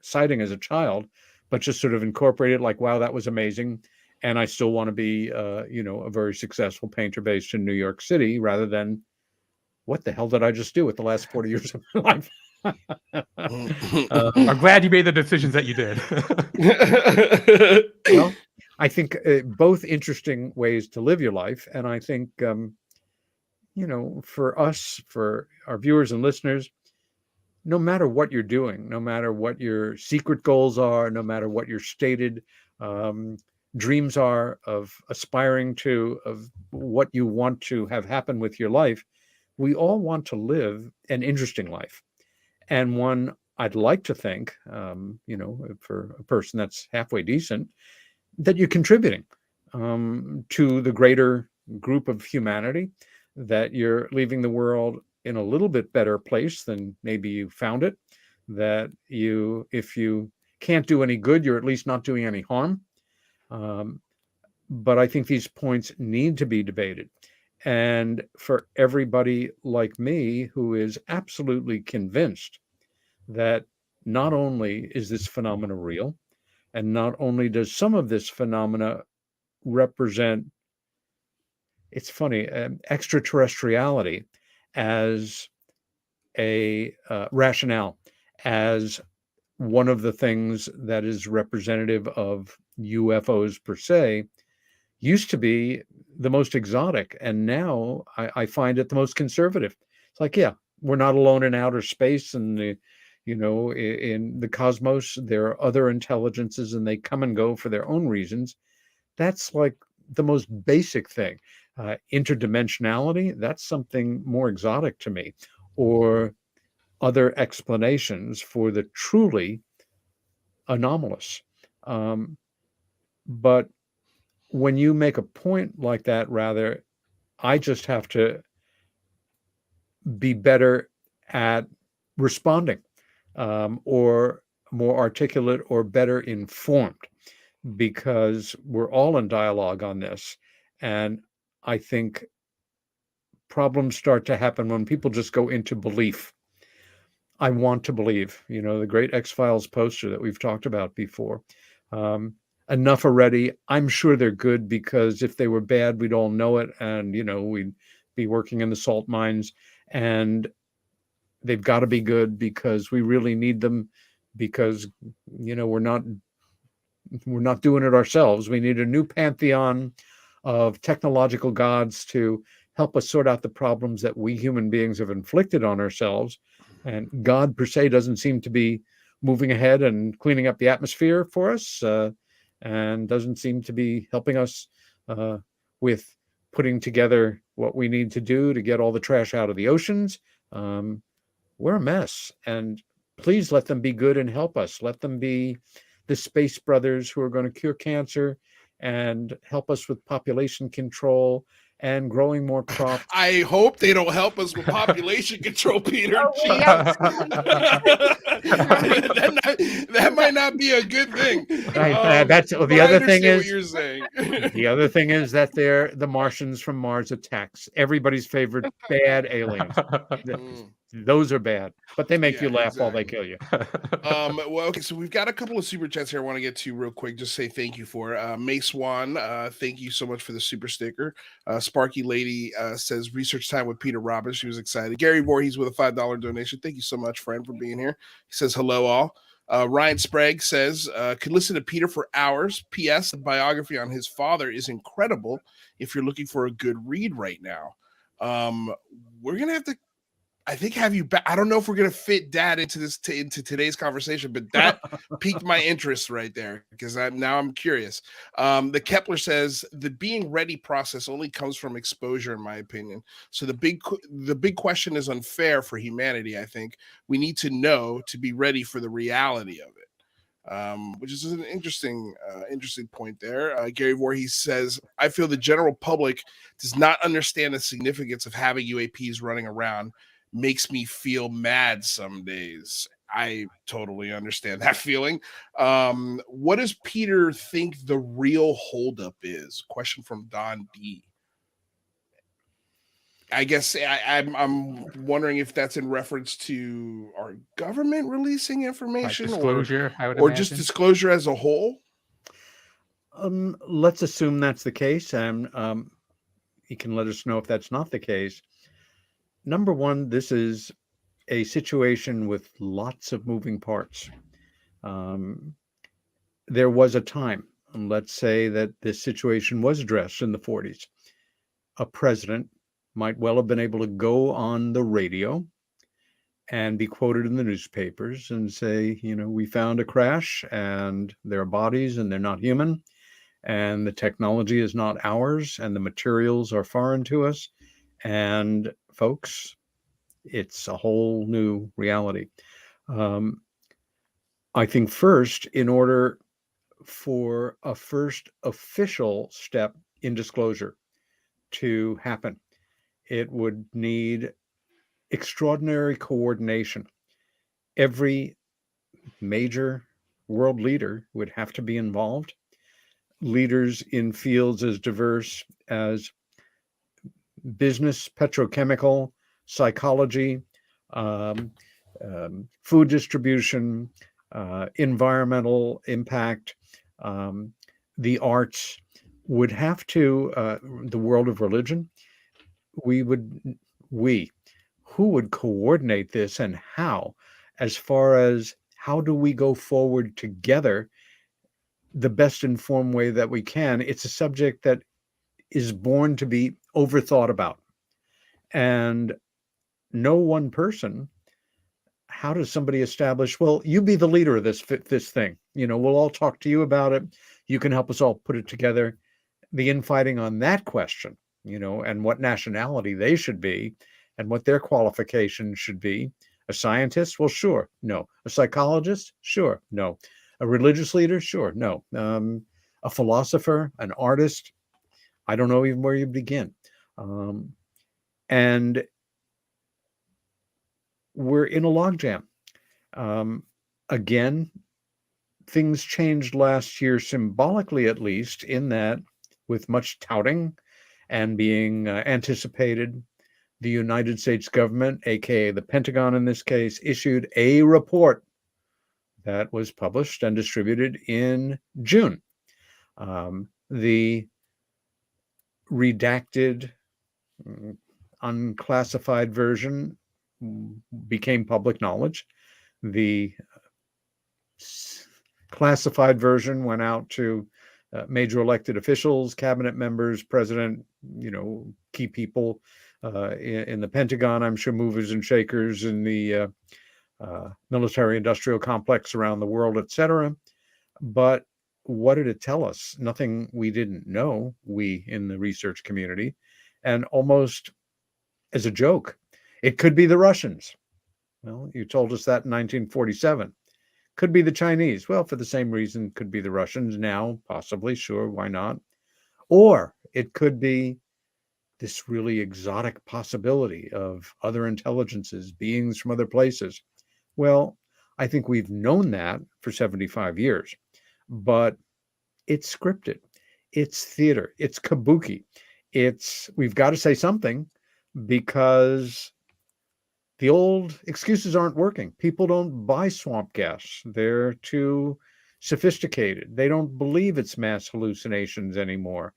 Speaker 4: sighting as a child, but just sort of incorporated like, wow, that was amazing. And I still want to be, a very successful painter based in New York City, rather than what the hell did I just do with the last 40 years of my life?
Speaker 2: I'm glad you made the decisions that you did.
Speaker 4: Well, I think both interesting ways to live your life. And I think, for us, for our viewers and listeners, no matter what you're doing, no matter what your secret goals are, no matter what your stated dreams are of aspiring to, of what you want to have happen with your life, we all want to live an interesting life. And one, I'd like to think, for a person that's halfway decent, that you're contributing to the greater group of humanity, that you're leaving the world in a little bit better place than maybe you found it, that if you can't do any good, you're at least not doing any harm. But I think these points need to be debated. And for everybody like me who is absolutely convinced that not only is this phenomena real, and not only does some of this phenomena represent, it's funny, extraterrestriality, as a rationale, as one of the things that is representative of UFOs per se, used to be the most exotic, and now I find it the most conservative. It's like, yeah, we're not alone in outer space, and in the cosmos there are other intelligences, and they come and go for their own reasons. That's like the most basic thing. Interdimensionality, that's something more exotic to me, or other explanations for the truly anomalous. But when you make a point like that, rather, I just have to be better at responding, or more articulate or better informed, because we're all in dialogue on this. And I think problems start to happen when people just go into belief. I want to believe, the great X-Files poster that we've talked about before. Enough already. I'm sure they're good, because if they were bad, we'd all know it. And, we'd be working in the salt mines, and they've got to be good because we really need them, because, we're not doing it ourselves. We need a new pantheon of technological gods to help us sort out the problems that we human beings have inflicted on ourselves. And God per se doesn't seem to be moving ahead and cleaning up the atmosphere for us, and doesn't seem to be helping us with putting together what we need to do to get all the trash out of the oceans. We're a mess, and please let them be good and help us. Let them be the space brothers who are going to cure cancer and help us with population control and growing more crops.
Speaker 1: I hope they don't help us with population control, Peter.
Speaker 3: Oh, yeah.
Speaker 1: that might not be a good thing.
Speaker 4: That's the other thing is
Speaker 1: what you're saying.
Speaker 4: The other thing is that they're the Martians from Mars attacks. Everybody's favorite bad aliens. Those are bad, but they make you laugh while they kill you.
Speaker 1: Well, okay, so we've got a couple of super chats here I want to get to real quick. Just say thank you for Mace One. Thank you so much for the super sticker. Sparky Lady says research time with Peter Robbins. She was excited. Gary Voorhees with a $5 donation. Thank you so much, friend, for being here. He says hello all. Ryan Sprague says could listen to Peter for hours. P.S. The biography on his father is incredible. If you're looking for a good read right now, we're gonna have to, I think, have you back. I don't know if we're going to fit Dad into today's conversation, but that piqued my interest right there, because I'm curious. The Kepler says the being ready process only comes from exposure, in my opinion. So the big question is unfair for humanity. I think we need to know to be ready for the reality of it. Which is an interesting point there. Gary Voorhees says, I feel the general public does not understand the significance of having UAPs running around. Makes me feel mad some days. I totally understand that feeling. What does Peter think the real holdup is? Question from Don D. I guess I'm wondering if that's in reference to our government releasing information,
Speaker 2: disclosure,
Speaker 1: or just disclosure as a whole.
Speaker 4: Let's assume that's the case, and he can let us know if that's not the case. Number one, this is a situation with lots of moving parts. There was a time, and let's say that this situation was addressed in the 40s. A president might well have been able to go on the radio and be quoted in the newspapers and say, we found a crash and there are bodies and they're not human, and the technology is not ours and the materials are foreign to us. And folks, it's a whole new reality. I think first, in order for a first official step in disclosure to happen, it would need extraordinary coordination. Every major world leader would have to be involved. Leaders in fields as diverse as business, petrochemical, psychology, food distribution, environmental impact, the arts, would have to, the world of religion, we who would coordinate this and how, as far as how do we go forward together the best informed way that we can. It's a subject that is born to be overthought about. And no one person, how does somebody establish, well, you be the leader of this thing. We'll all talk to you about it. You can help us all put it together. The infighting on that question, and what nationality they should be and what their qualifications should be. A scientist? Well, sure. No. A psychologist? Sure. No. A religious leader? Sure. No. A philosopher? An artist? I don't know even where you begin. And we're in a logjam. Again, things changed last year, symbolically at least, in that with much touting and being anticipated, the United States government, aka the Pentagon in this case, issued a report that was published and distributed in June. The redacted, unclassified version became public knowledge. The classified version went out to major elected officials, cabinet members, president, key people in the Pentagon, I'm sure movers and shakers in the military industrial complex around the world, etc. But what did it tell us? Nothing we didn't know, we in the research community, and almost as a joke, it could be the Russians. Well, you told us that in 1947. Could be the Chinese. Well, for the same reason, could be the Russians now, possibly, sure, why not? Or it could be this really exotic possibility of other intelligences, beings from other places. Well, I think we've known that for 75 years, but it's scripted, it's theater, it's kabuki. We've got to say something because the old excuses aren't working. People don't buy swamp gas. They're too sophisticated. They don't believe it's mass hallucinations anymore.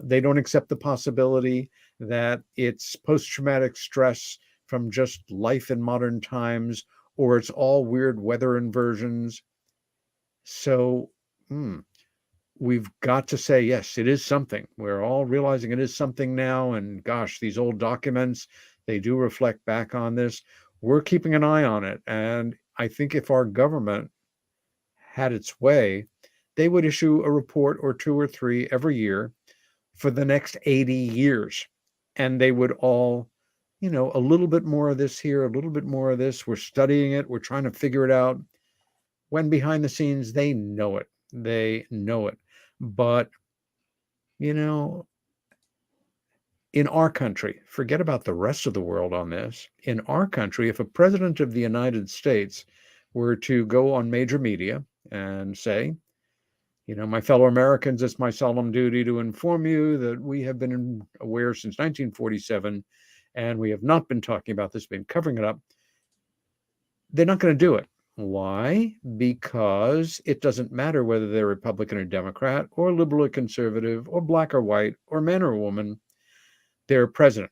Speaker 4: They don't accept the possibility that it's post-traumatic stress from just life in modern times, or it's all weird weather inversions. So we've got to say, yes, it is something. We're all realizing it is something now. And gosh, these old documents, they do reflect back on this. We're keeping an eye on it. And I think if our government had its way, they would issue a report or two or three every year for the next 80 years. And they would all, a little bit more of this here, a little bit more of this. We're studying it. We're trying to figure it out. When behind the scenes, they know it. They know it. But, in our country, forget about the rest of the world on this. In our country, if a president of the United States were to go on major media and say, my fellow Americans, it's my solemn duty to inform you that we have been aware since 1947, and we have not been talking about this, been covering it up. They're not going to do it. Why? Because it doesn't matter whether they're Republican or Democrat or liberal or conservative or black or white or man or woman, they're president.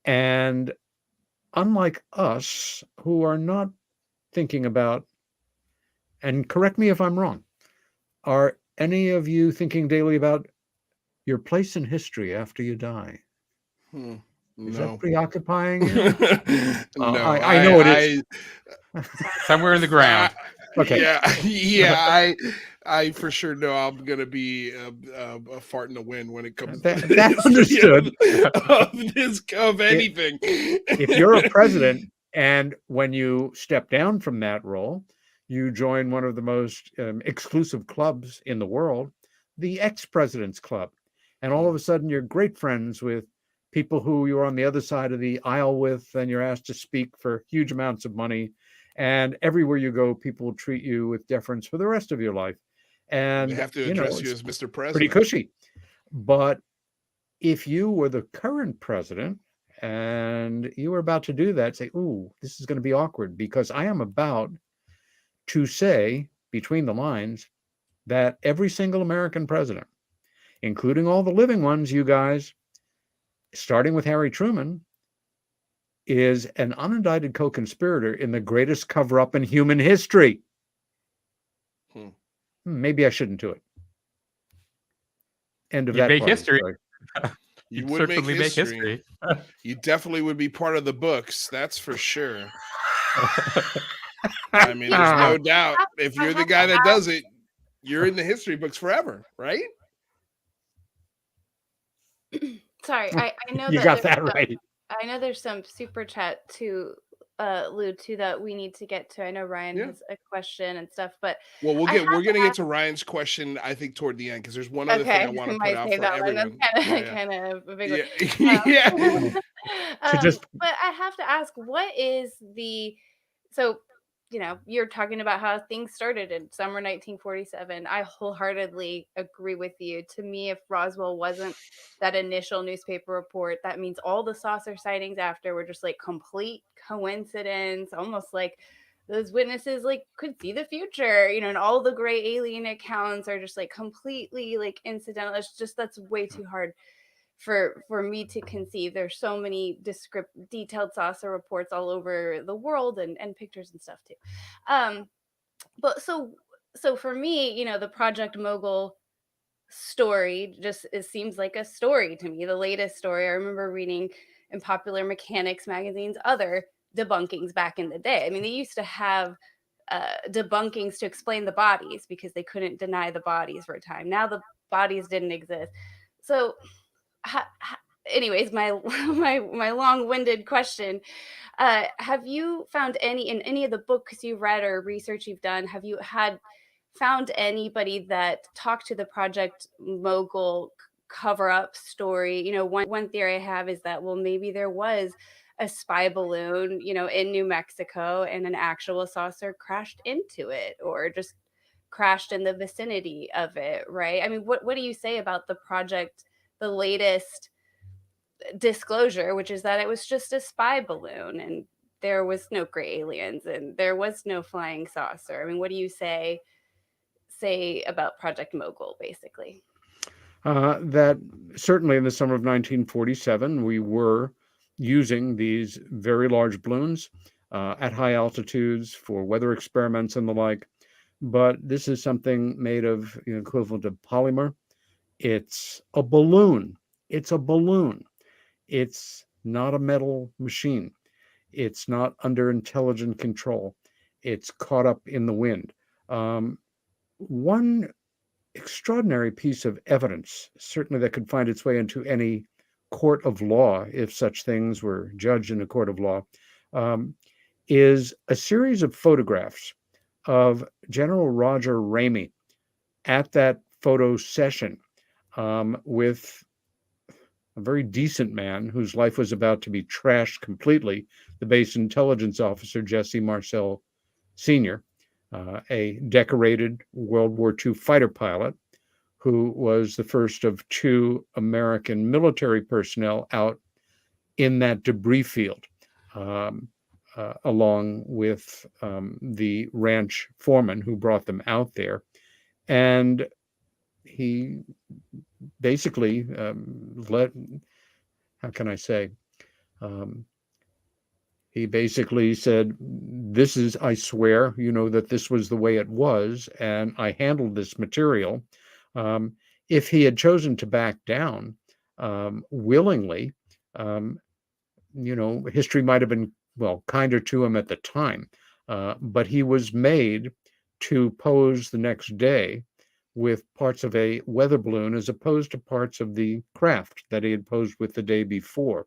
Speaker 4: And unlike us, who are not thinking about, and correct me if I'm wrong, are any of you thinking daily about your place in history after you die? Is that preoccupying you?
Speaker 1: No,
Speaker 4: I know it is.
Speaker 2: Somewhere in the ground.
Speaker 4: Okay.
Speaker 1: Yeah. I for sure know I'm gonna be a fart in the wind when it comes to
Speaker 4: that's understood.
Speaker 1: of anything.
Speaker 4: If you're a president and when you step down from that role, you join one of the most exclusive clubs in the world, the ex-president's club, and all of a sudden you're great friends with people who you're on the other side of the aisle with, and you're asked to speak for huge amounts of money. And everywhere you go, people will treat you with deference for the rest of your life. And
Speaker 1: they have to address you as Mr. President.
Speaker 4: Pretty cushy. But if you were the current president and you were about to do that, say, ooh, this is going to be awkward because I am about to say between the lines that every single American president, including all the living ones, you guys, starting with Harry Truman, is an unindicted co-conspirator in the greatest cover-up in human history. Maybe I shouldn't do it. End of
Speaker 2: You
Speaker 4: that
Speaker 2: make
Speaker 4: part of the
Speaker 2: history.
Speaker 4: story.
Speaker 1: You
Speaker 2: You'd
Speaker 1: would make
Speaker 2: certainly
Speaker 1: history. You definitely would be part of the books. That's for sure. I mean, there's no doubt. If you're the guy that does it, you're in the history books forever, right?
Speaker 3: Sorry, I know
Speaker 4: You
Speaker 3: that
Speaker 4: got
Speaker 3: there's
Speaker 4: that right.
Speaker 3: I know there's some super chat to Lou too that we need to get to. I know Ryan
Speaker 1: Yeah.
Speaker 3: has a question and stuff, but
Speaker 1: Well,
Speaker 3: I have
Speaker 1: we're
Speaker 3: to
Speaker 1: gonna get to Ryan's question, I think, toward the end, because there's one other thing
Speaker 3: okay,
Speaker 1: I want
Speaker 3: we
Speaker 1: to put
Speaker 3: might
Speaker 1: out
Speaker 3: save
Speaker 1: for
Speaker 3: that one.
Speaker 1: everyone.
Speaker 3: That's
Speaker 1: Yeah,
Speaker 3: kind of a big one.
Speaker 1: yeah. Yeah.
Speaker 4: To just
Speaker 3: But I have to ask, what is the so you know, you're talking about how things started in summer 1947. I wholeheartedly agree with you. To me, if Roswell wasn't that initial newspaper report, that means all the saucer sightings after were just like complete coincidence, almost like those witnesses like could see the future, you know, and all the gray alien accounts are just like completely like incidental. It's just that's way too hard for me to conceive. There's so many detailed saucer reports all over the world and pictures and stuff too. But so for me, you know, the Project Mogul story just it seems like a story to me. The latest story I remember reading in Popular Mechanics magazine's other debunkings back in the day. I mean, they used to have debunkings to explain the bodies because they couldn't deny the bodies for a time. Now the bodies didn't exist. So anyways, my my long-winded question, have you found any in any of the books you've read or research you've done, have you found anybody that talked to the Project Mogul cover up story? You know, one theory I have is that, well, maybe there was a spy balloon, you know, in New Mexico and an actual saucer crashed into it or just crashed in the vicinity of it, right? I mean, what do you say about the project, the latest disclosure, which is that it was just a spy balloon and there was no gray aliens and there was no flying saucer? I mean, what do you say about Project Mogul, basically?
Speaker 4: That certainly in the summer of 1947, we were using these very large balloons at high altitudes for weather experiments and the like. But this is something made of equivalent of polymer. It's a balloon. It's a balloon. It's not a metal machine. It's not under intelligent control. It's caught up in the wind. One extraordinary piece of evidence, certainly that could find its way into any court of law, if such things were judged in a court of law, is a series of photographs of General Roger Ramey at that photo session with a very decent man whose life was about to be trashed completely, the base intelligence officer, Jesse Marcel Sr., a decorated World War II fighter pilot who was the first of two American military personnel out in that debris field, along with the ranch foreman who brought them out there. And he basically how can I say? He basically said, this is, I swear, that this was the way it was, and I handled this material. If he had chosen to back down willingly, history might have been, kinder to him at the time. But he was made to pose the next day with parts of a weather balloon as opposed to parts of the craft that he had posed with the day before.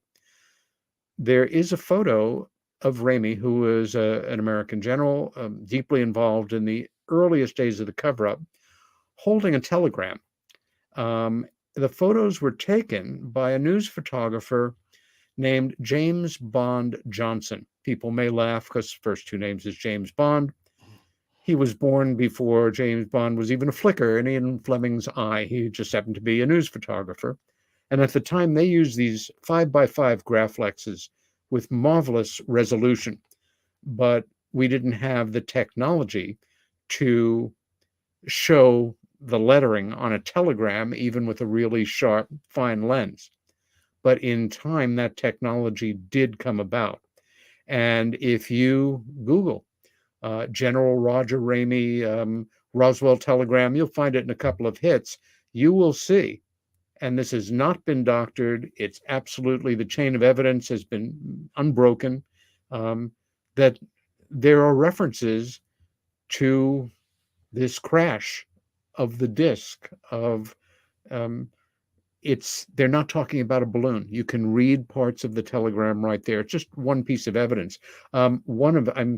Speaker 4: There is a photo of Ramey, who was an American general, deeply involved in the earliest days of the cover-up, holding a telegram. The photos were taken by a news photographer named James Bond Johnson. People may laugh because his first two names is James Bond. He was born before James Bond was even a flicker in Ian Fleming's eye. He just happened to be a news photographer. And at the time, they used these 5x5 Graflexes with marvelous resolution. But we didn't have the technology to show the lettering on a telegram, even with a really sharp, fine lens. But in time, that technology did come about. And if you Google General Roger Ramey, Roswell telegram, you'll find it in a couple of hits. You will see, and this has not been doctored, it's absolutely, the chain of evidence has been unbroken, that there are references to this crash of the disk of they're not talking about a balloon. You can read parts of the telegram right there. It's just one piece of evidence. I'm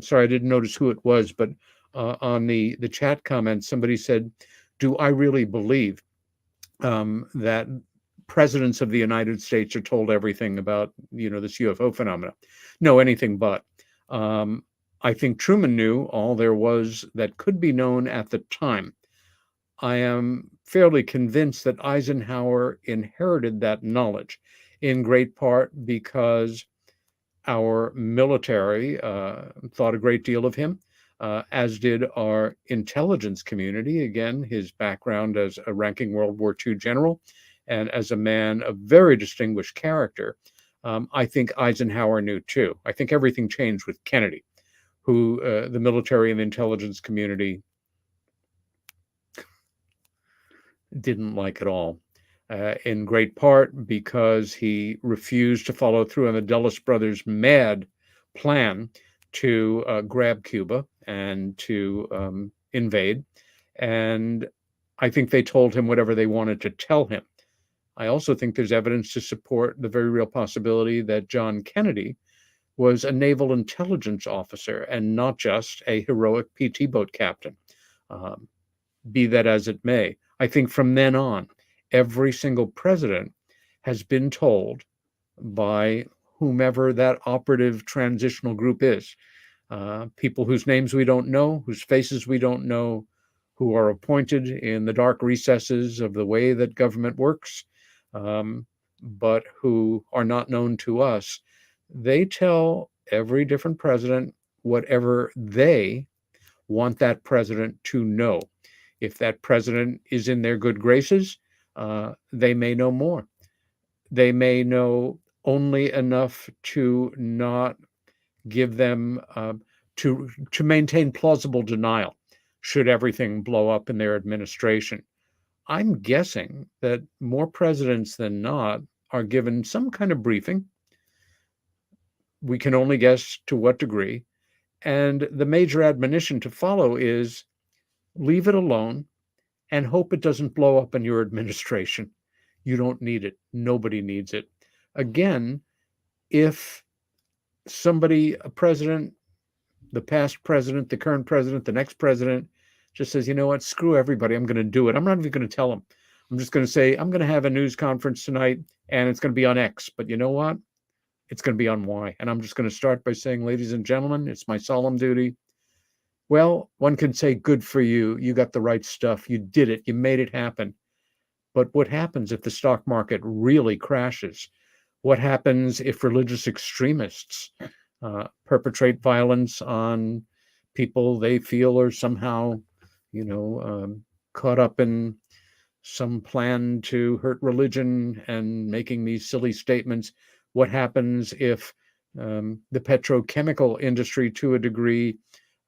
Speaker 4: sorry, I didn't notice who it was, but on the chat comment, somebody said, do I really believe that presidents of the United States are told everything about, this UFO phenomena? No, anything but. I think Truman knew all there was that could be known at the time. I am fairly convinced that Eisenhower inherited that knowledge, in great part because our military thought a great deal of him, as did our intelligence community. Again, his background as a ranking World War II general and as a man of very distinguished character. I think Eisenhower knew too. I think everything changed with Kennedy, who the military and the intelligence community didn't like at all, in great part because he refused to follow through on the Dulles brothers' mad plan to grab Cuba and to invade. And I think they told him whatever they wanted to tell him. I also think there's evidence to support the very real possibility that John Kennedy was a naval intelligence officer and not just a heroic PT boat captain. Be that as it may, I think from then on, every single president has been told by whomever that operative transitional group is, people whose names we don't know, whose faces we don't know, who are appointed in the dark recesses of the way that government works, but who are not known to us. They tell every different president whatever they want that president to know. If that president is in their good graces, they may know more. They may know only enough to not give them, to maintain plausible denial should everything blow up in their administration. I'm guessing that more presidents than not are given some kind of briefing. We can only guess to what degree. And the major admonition to follow is leave it alone and hope it doesn't blow up in your administration. You don't need it. Nobody needs it. Again, if somebody, a president, the past president, the current president, the next president, just says, you know what, screw everybody, I'm going to do it. I'm not even going to tell them. I'm just going to say, I'm going to have a news conference tonight and it's going to be on X. But you know what? It's going to be on Y. And I'm just going to start by saying, ladies and gentlemen, it's my solemn duty. Well, one can say, good for you. You got the right stuff. You did it. You made it happen. But what happens if the stock market really crashes? What happens if religious extremists perpetrate violence on people they feel are somehow, caught up in some plan to hurt religion and making these silly statements? What happens if the petrochemical industry, to a degree,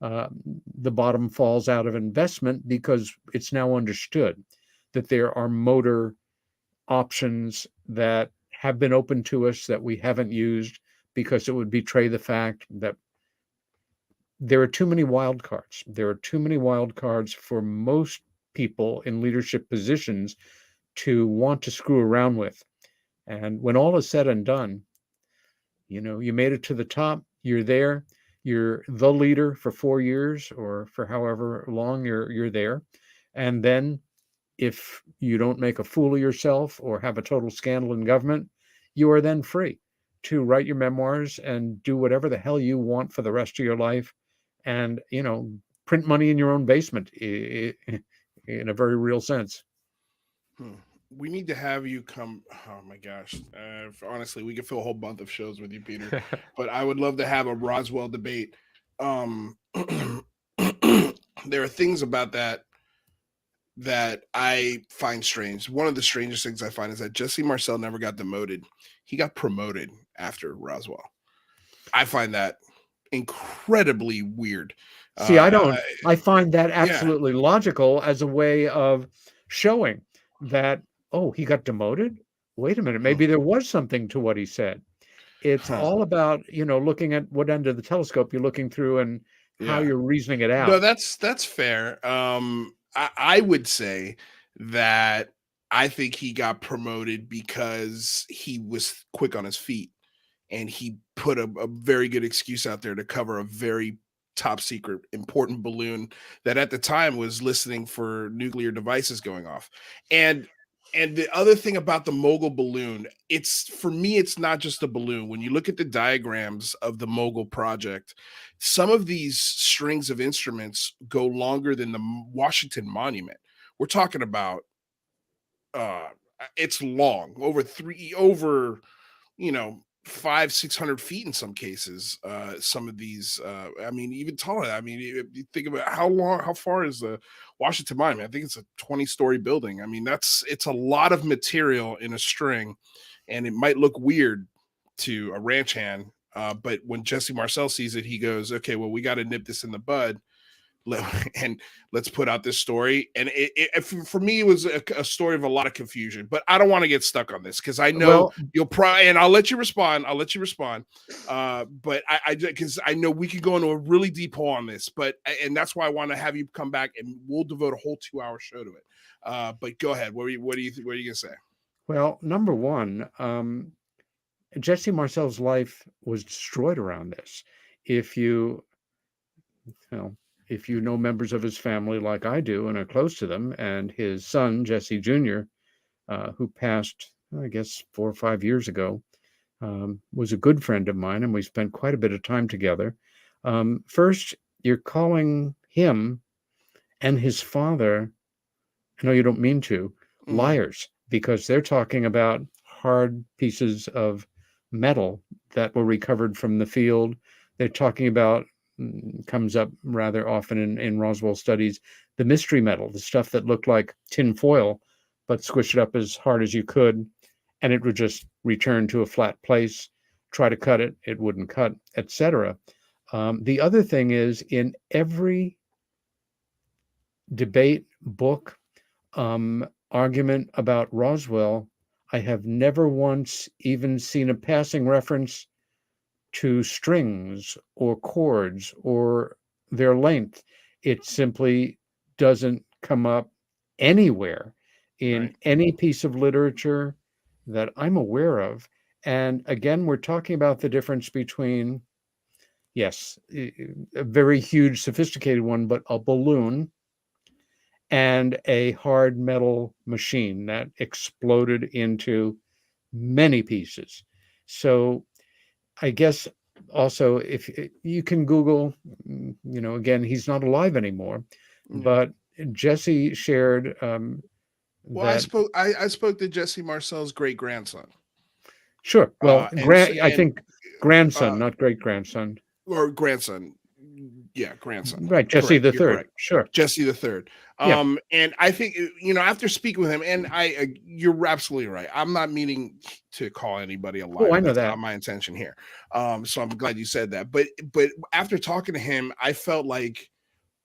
Speaker 4: the bottom falls out of investment because it's now understood that there are motor options that have been open to us that we haven't used because it would betray the fact that there are too many wild cards. There are too many wild cards for most people in leadership positions to want to screw around with. And when all is said and done, you made it to the top, you're there, you're the leader for 4 years or for however long you're there. And then if you don't make a fool of yourself or have a total scandal in government, you are then free to write your memoirs and do whatever the hell you want for the rest of your life. And, print money in your own basement in a very real sense.
Speaker 1: We need to have you come. Oh my gosh. Honestly, we could fill a whole month of shows with you, Peter, but I would love to have a Roswell debate. There are things about that I find strange. One of the strangest things I find is that Jesse Marcel never got demoted. He got promoted after Roswell. I find that incredibly weird.
Speaker 4: See, I don't. I find that
Speaker 1: yeah.
Speaker 4: absolutely logical as a way of showing that, oh, he got demoted? Wait a minute, maybe there was something to what he said. It's all about, looking at what end of the telescope you're looking through and how
Speaker 1: Yeah.
Speaker 4: you're reasoning it out.
Speaker 1: No, that's fair. I would say that I think he got promoted because he was quick on his feet and he put a very good excuse out there to cover a very top secret important balloon that at the time was listening for nuclear devices going off. And the other thing about the mogul balloon, for me, it's not just a balloon. When you look at the diagrams of the mogul project, some of these strings of instruments go longer than the Washington Monument. We're talking about it's long, over 500-600 feet in some cases. Some of these, I mean, even taller. I mean, you think about how far is the Washington Monument? I think it's a 20-story building. I mean, it's a lot of material in a string, and it might look weird to a ranch hand. But when Jesse Marcel sees it, he goes, okay, well, we got to nip this in the bud. And let's put out this story. And for me, it was a story of a lot of confusion, but I don't want to get stuck on this because I know you'll probably, and I'll let you respond. But because I know we could go into a really deep hole on this, and that's why I want to have you come back and we'll devote a whole 2-hour show to it. But go ahead. What are you going to say? Well,
Speaker 4: number one, Jesse Marcel's life was destroyed around this. If you know members of his family like I do and are close to them, and his son, Jesse Jr., who passed, I guess, 4 or 5 years ago, was a good friend of mine, and we spent quite a bit of time together. First, you're calling him and his father, I know you don't mean to, liars, because they're talking about hard pieces of metal that were recovered from the field. They're talking about, comes up rather often in Roswell studies, the mystery metal, the stuff that looked like tin foil, but squish it up as hard as you could, and it would just return to a flat place. Try to cut it, it wouldn't cut, etc. The other thing is, in every debate, book, argument about Roswell, I have never once even seen a passing reference to strings or chords or their length. It simply doesn't come up anywhere in any piece of literature that I'm aware of. And again, we're talking about the difference between, yes, a very huge, sophisticated one, but a balloon and a hard metal machine that exploded into many pieces. So I guess also, if you can Google, again, he's not alive anymore, but Jesse shared.
Speaker 1: I spoke to Jesse Marcel's great grandson.
Speaker 4: Sure. Well, I think grandson, not great grandson.
Speaker 1: Or grandson. Yeah, grandson.
Speaker 4: Right, Jesse the Third. Sure,
Speaker 1: Jesse the Third. And I think after speaking with him, and you're absolutely right. I'm not meaning to call anybody a liar.
Speaker 4: Oh, I know
Speaker 1: That's
Speaker 4: that.
Speaker 1: not my intention here. So I'm glad you said that. But after talking to him, I felt like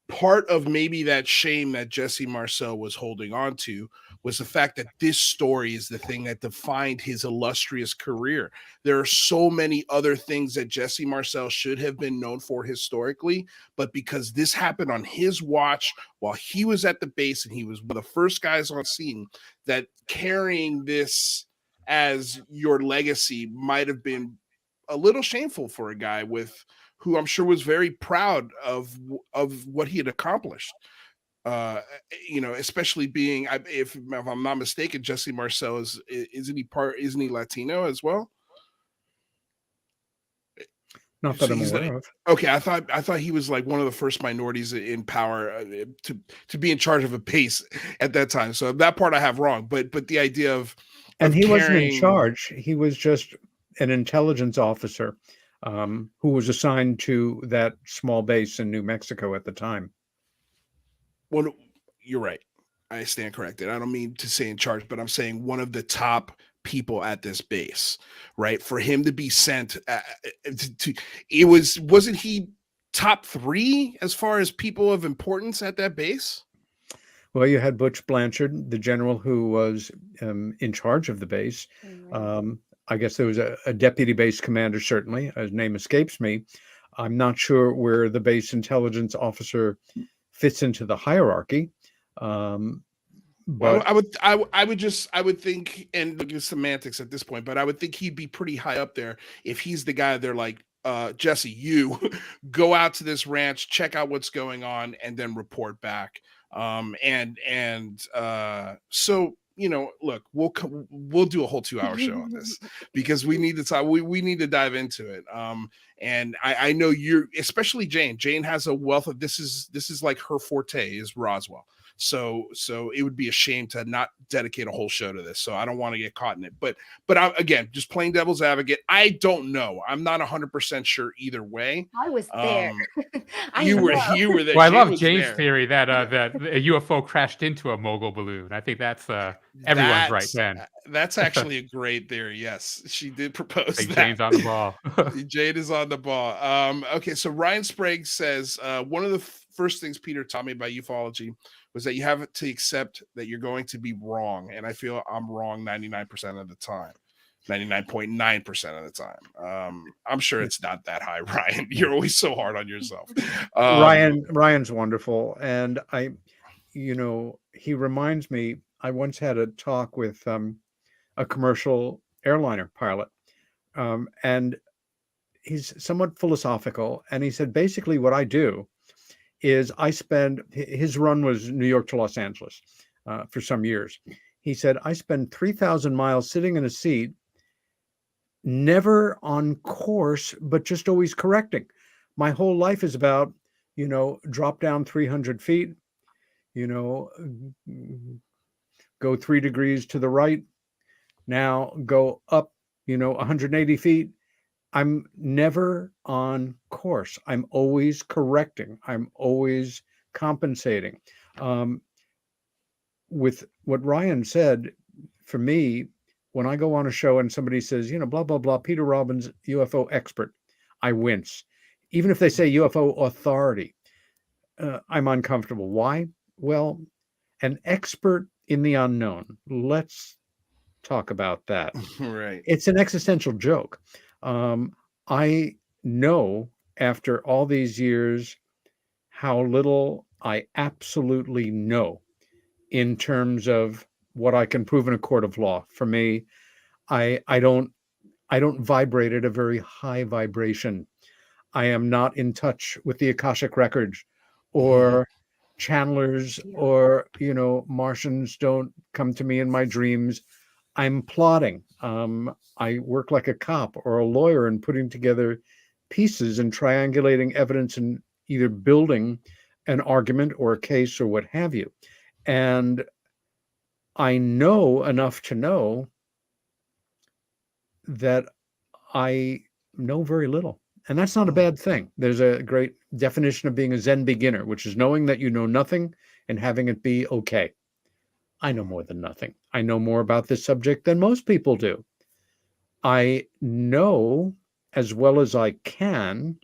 Speaker 1: part of maybe that shame that Jesse Marcel was holding on to was the fact that this story is the thing that defined his illustrious career. There are so many other things that Jesse Marcel should have been known for historically, but because this happened on his watch while he was at the base and he was one of the first guys on scene, that carrying this as your legacy might have been a little shameful for a guy who I'm sure was very proud of what he had accomplished. Especially being, if I'm not mistaken, Jesse Marcel isn't he Latino as well?
Speaker 4: Not that I'm aware of.
Speaker 1: Okay, I thought he was like one of the first minorities in power to be in charge of a base at that time. So that part I have wrong, but the idea of
Speaker 4: he wasn't in charge. He was just an intelligence officer who was assigned to that small base in New Mexico at the time.
Speaker 1: Well, you're right. I stand corrected. I don't mean to say in charge, but I'm saying one of the top people at this base, right? For him to be sent wasn't he top 3 as far as people of importance at that base?
Speaker 4: Well, you had Butch Blanchard, the general who was in charge of the base. I guess there was a deputy base commander, certainly. His name escapes me. I'm not sure where the base intelligence officer fits into the hierarchy. But
Speaker 1: I would think, and look at semantics at this point, but I would think he'd be pretty high up there if he's the guy they're like, Jesse, you go out to this ranch, check out what's going on, and then report back. So, you know, look, we'll do a whole 2-hour show on this because we need to talk. We need to dive into it. And I know you're, especially Jane. Jane has a wealth of this is like her forte is Roswell. So it would be a shame to not dedicate a whole show to this. So I don't want to get caught in it. But again, just playing devil's advocate, I don't know. I'm not 100% sure either way.
Speaker 3: I was there.
Speaker 1: You were there.
Speaker 2: Well, I love Jane's theory that that a UFO crashed into a mogul balloon. I think that's everyone's right then.
Speaker 1: That's actually a great theory. Yes, she did propose that.
Speaker 2: Jane's on the ball.
Speaker 1: Jade is on the ball. Okay, so Ryan Sprague says one of the first things Peter taught me about ufology was that you have to accept that you're going to be wrong, and I feel I'm wrong 99% of the time. 99.9% of the time. I'm sure it's not that high, Ryan. You're always so hard on yourself.
Speaker 4: Ryan's wonderful, and he reminds me. I once had a talk with a commercial airliner pilot, and he's somewhat philosophical, and he said basically what I do is his run was New York to Los Angeles for some years. He said, I spend 3,000 miles sitting in a seat, never on course, but just always correcting. My whole life is about, drop down 300 feet, go 3 degrees to the right. Now go up, 180 feet. I'm never on course. I'm always correcting. I'm always compensating. With what Ryan said, for me, when I go on a show and somebody says, blah, blah, blah, Peter Robbins, UFO expert, I wince. Even if they say UFO authority, I'm uncomfortable. Why? Well, an expert in the unknown. Let's talk about that.
Speaker 1: Right.
Speaker 4: It's an existential joke. I know after all these years how little I absolutely know in terms of what I can prove in a court of law. For me, I don't vibrate at a very high vibration. I am not in touch with the Akashic records or channelers or, Martians don't come to me in my dreams. I'm plotting. I work like a cop or a lawyer and putting together pieces and triangulating evidence and either building an argument or a case or what have you. And I know enough to know that I know very little. And that's not a bad thing. There's a great definition of being a Zen beginner, which is knowing that you know nothing and having it be okay. I know more than nothing. I know more about this subject than most people do. I know as well as I can,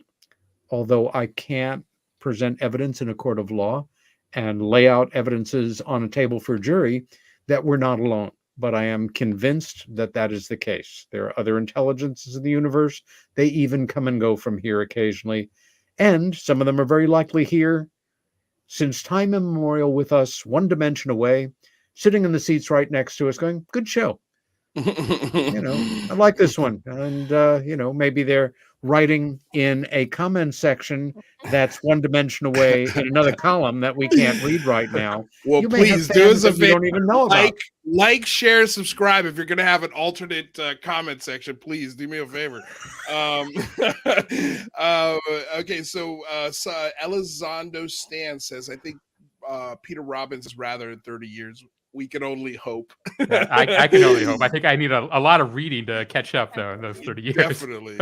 Speaker 4: although I can't present evidence in a court of law and lay out evidences on a table for a jury, that we're not alone. But I am convinced that that is the case. There are other intelligences in the universe. They even come and go from here occasionally. And some of them are very likely here since time immemorial with us, one dimension away, sitting in the seats right next to us going, good show. I like this one. And, maybe they're writing in a comment section that's one dimension away in another column that we can't read right now.
Speaker 1: Well, please do us a favor.
Speaker 4: Don't even know about.
Speaker 1: Like, share, subscribe. If you're going to have an alternate comment section, please do me a favor. Okay, so Elizondo Stan says, I think Peter Robbins is rather 30 years We can only hope.
Speaker 2: Yeah, I can only hope. I think I need a lot of reading to catch up, though, in those 30 years.
Speaker 1: Definitely.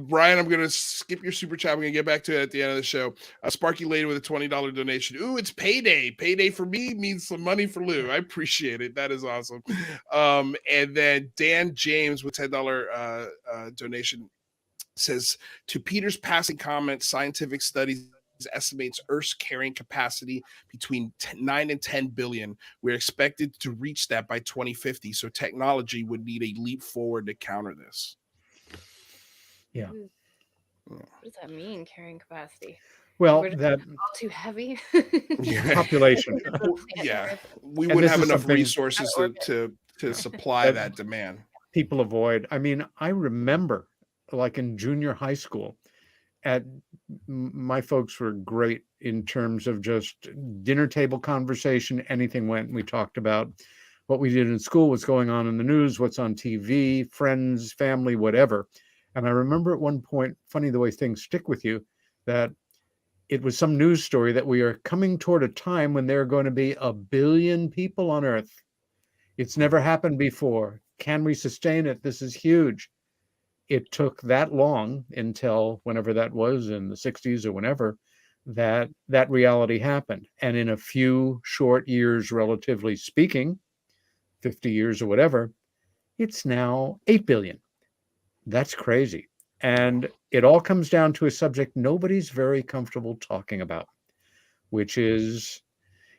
Speaker 1: Brian, I'm going to skip your super chat. I'm going to get back to it at the end of the show. Sparky Lady with a $20 donation. Ooh, it's payday. Payday for me means some money for Lou. I appreciate it. That is awesome. And then Dan James with $10 donation says, to Peter's passing comment, scientific studies estimates Earth's carrying capacity between 9 and 10 billion. We're expected to reach that by 2050. So technology would need a leap forward to counter this.
Speaker 4: Yeah.
Speaker 3: What does that mean, carrying capacity?
Speaker 4: Well,
Speaker 3: We're
Speaker 4: that
Speaker 3: all too heavy.
Speaker 4: population.
Speaker 1: Yeah, we wouldn't have enough resources to supply that demand.
Speaker 4: People avoid. I mean, I remember, like in junior high school, my folks were great in terms of just dinner table conversation. Anything went. We talked about what we did in school, what's going on in the news, what's on TV, friends, family, whatever. And I remember at one point, funny the way things stick with you, that it was some news story that we are coming toward a time when there are going to be 1 billion people on Earth. It's never happened before. Can we sustain it? This is huge. It took that long until whenever that was in the 60s or whenever that reality happened. And in a few short years, relatively speaking, 50 years or whatever, it's now 8 billion. That's crazy. And it all comes down to a subject nobody's very comfortable talking about, which is,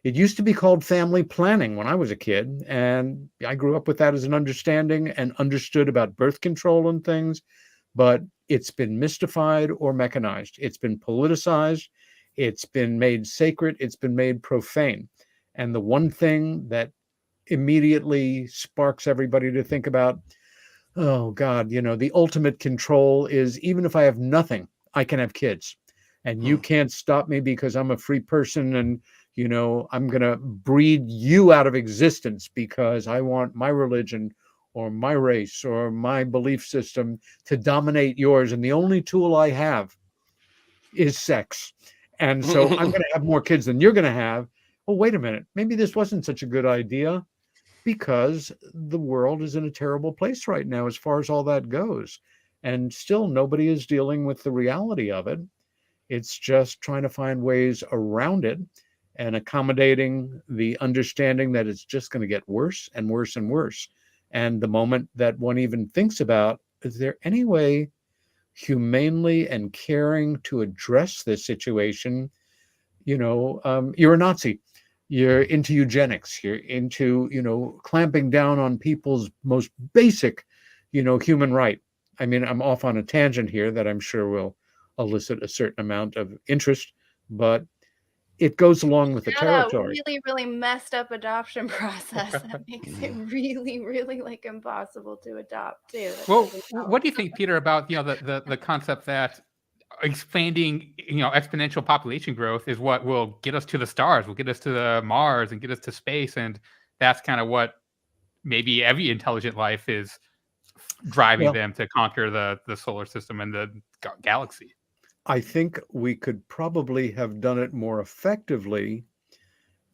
Speaker 4: it used to be called family planning when I was a kid. And I grew up with that as an understanding and understood about birth control and things, but it's been mystified or mechanized. It's been politicized. It's been made sacred. It's been made profane. And the one thing that immediately sparks everybody to think about, oh God, the ultimate control is, even if I have nothing, I can have kids. And you can't stop me because I'm a free person, and I'm going to breed you out of existence because I want my religion or my race or my belief system to dominate yours. And the only tool I have is sex. And so I'm going to have more kids than you're going to have. Oh, wait a minute. Maybe this wasn't such a good idea, because the world is in a terrible place right now as far as all that goes. And still nobody is dealing with the reality of it. It's just trying to find ways around it and accommodating the understanding that it's just going to get worse and worse and worse. And the moment that one even thinks about, is there any way humanely and caring to address this situation? You're a Nazi. You're into eugenics. You're into, clamping down on people's most basic, human right. I mean, I'm off on a tangent here that I'm sure will elicit a certain amount of interest, but it goes along with the territory.
Speaker 3: Really, really messed up adoption process that makes it really, really impossible to adopt too.
Speaker 2: Well, what do you think, Peter, about the concept that expanding exponential population growth is what will get us to the stars, will get us to the Mars and get us to space, and that's kind of what maybe every intelligent life is driving them to conquer the solar system and the galaxy?
Speaker 4: I think we could probably have done it more effectively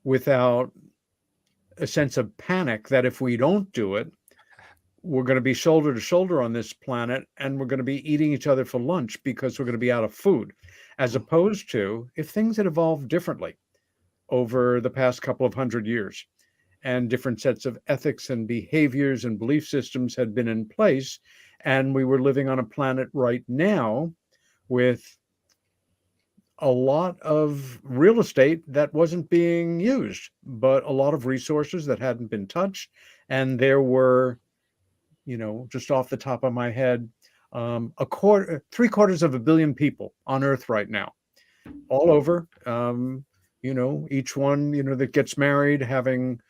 Speaker 4: without a sense of panic that if we don't do it, we're going to be shoulder to shoulder on this planet and we're going to be eating each other for lunch because we're going to be out of food, as opposed to if things had evolved differently over the past couple of 100 years and different sets of ethics and behaviors and belief systems had been in place, and we were living on a planet right now with a lot of real estate that wasn't being used, but a lot of resources that hadn't been touched. And there were, just off the top of my head, 3/4 of a billion people on Earth right now, all over, each one, that gets married, having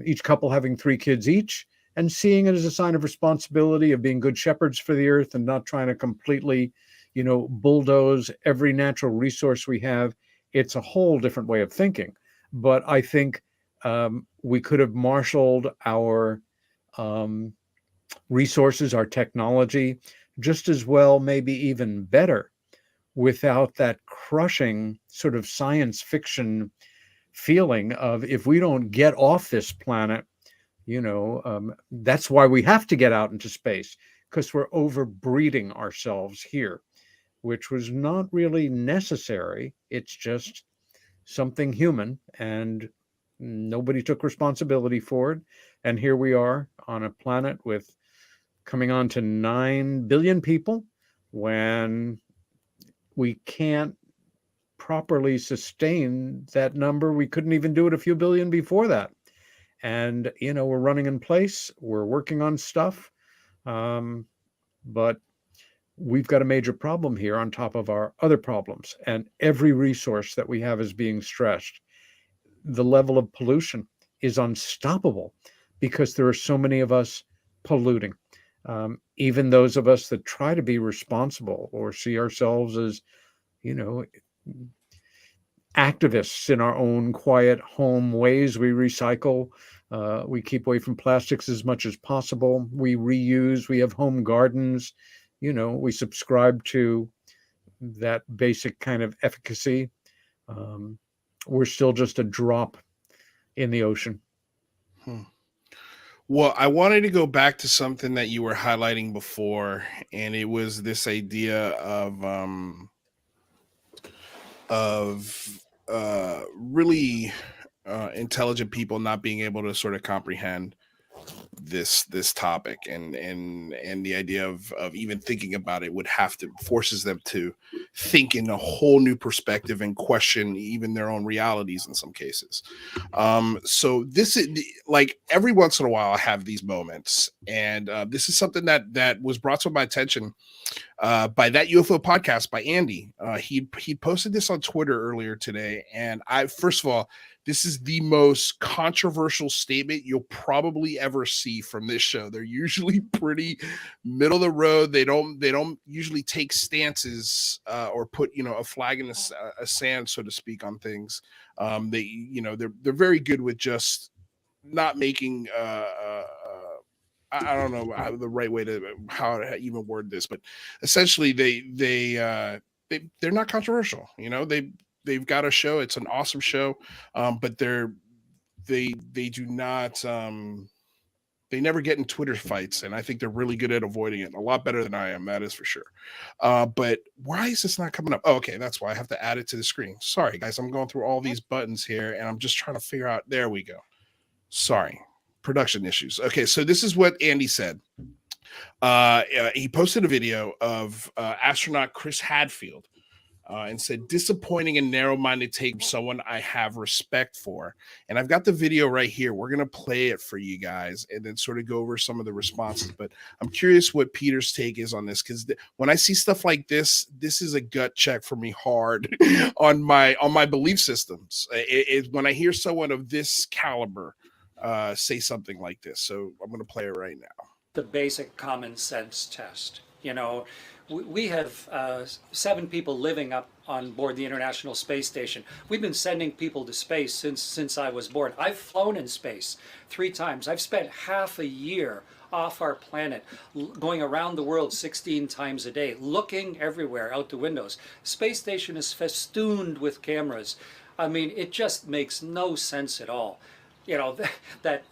Speaker 4: each couple having 3 kids each, and seeing it as a sign of responsibility of being good shepherds for the earth and not trying to completely bulldoze every natural resource we have. It's a whole different way of thinking. But I think we could have marshaled our resources, our technology, just as well, maybe even better, without that crushing sort of science fiction feeling of, if we don't get off this planet, that's why we have to get out into space, because we're overbreeding ourselves here, which was not really necessary. It's just something human, and nobody took responsibility for it. And here we are on a planet with coming on to 9 billion people, when we can't properly sustain that number. We couldn't even do it a few billion before that. And, we're running in place, we're working on stuff, but we've got a major problem here on top of our other problems. And every resource that we have is being stressed. The level of pollution is unstoppable because there are so many of us polluting. Even those of us that try to be responsible or see ourselves as, activists in our own quiet home ways. We recycle. We keep away from plastics as much as possible. We reuse. We have home gardens. We subscribe to that basic kind of efficacy. We're still just a drop in the ocean.
Speaker 1: Well, I wanted to go back to something that you were highlighting before, and it was this idea of really intelligent people not being able to sort of comprehend this topic, and the idea of even thinking about it forces them to think in a whole new perspective and question even their own realities in some cases. So this is, like, every once in a while I have these moments, and this is something that was brought to my attention by that UFO podcast by Andy. He posted this on Twitter earlier today, and first of all, this is the most controversial statement you'll probably ever see from this show. They're usually pretty middle of the road. They don't usually take stances or put a flag in a sand, so to speak, on things. They're very good with just not making I don't know how the right way how to even word this, but essentially they're not controversial. They've got a show. It's an awesome show, but they do not. They never get in Twitter fights, and I think they're really good at avoiding it. A lot better than I am, that is for sure. But why is this not coming up? Oh, okay, that's why I have to add it to the screen. Sorry, guys, I'm going through all these buttons here, and I'm just trying to figure out. There we go. Sorry, production issues. Okay, so this is what Andy said. He posted a video of astronaut Chris Hadfield. And said, disappointing and narrow-minded take from someone I have respect for. And I've got the video right here. We're going to play it for you guys and then sort of go over some of the responses. But I'm curious what Peter's take is on this, because when I see stuff like this is a gut check for me hard on my belief systems. When I hear someone of this caliber say something like this. So I'm going to play it right now.
Speaker 5: The basic common sense test. We have 7 people living up on board the International Space Station. We've been sending people to space since I was born. I've flown in space 3 times. I've spent half a year off our planet, going around the world 16 times a day, looking everywhere out the windows. Space station is festooned with cameras. I mean, it just makes no sense at all. That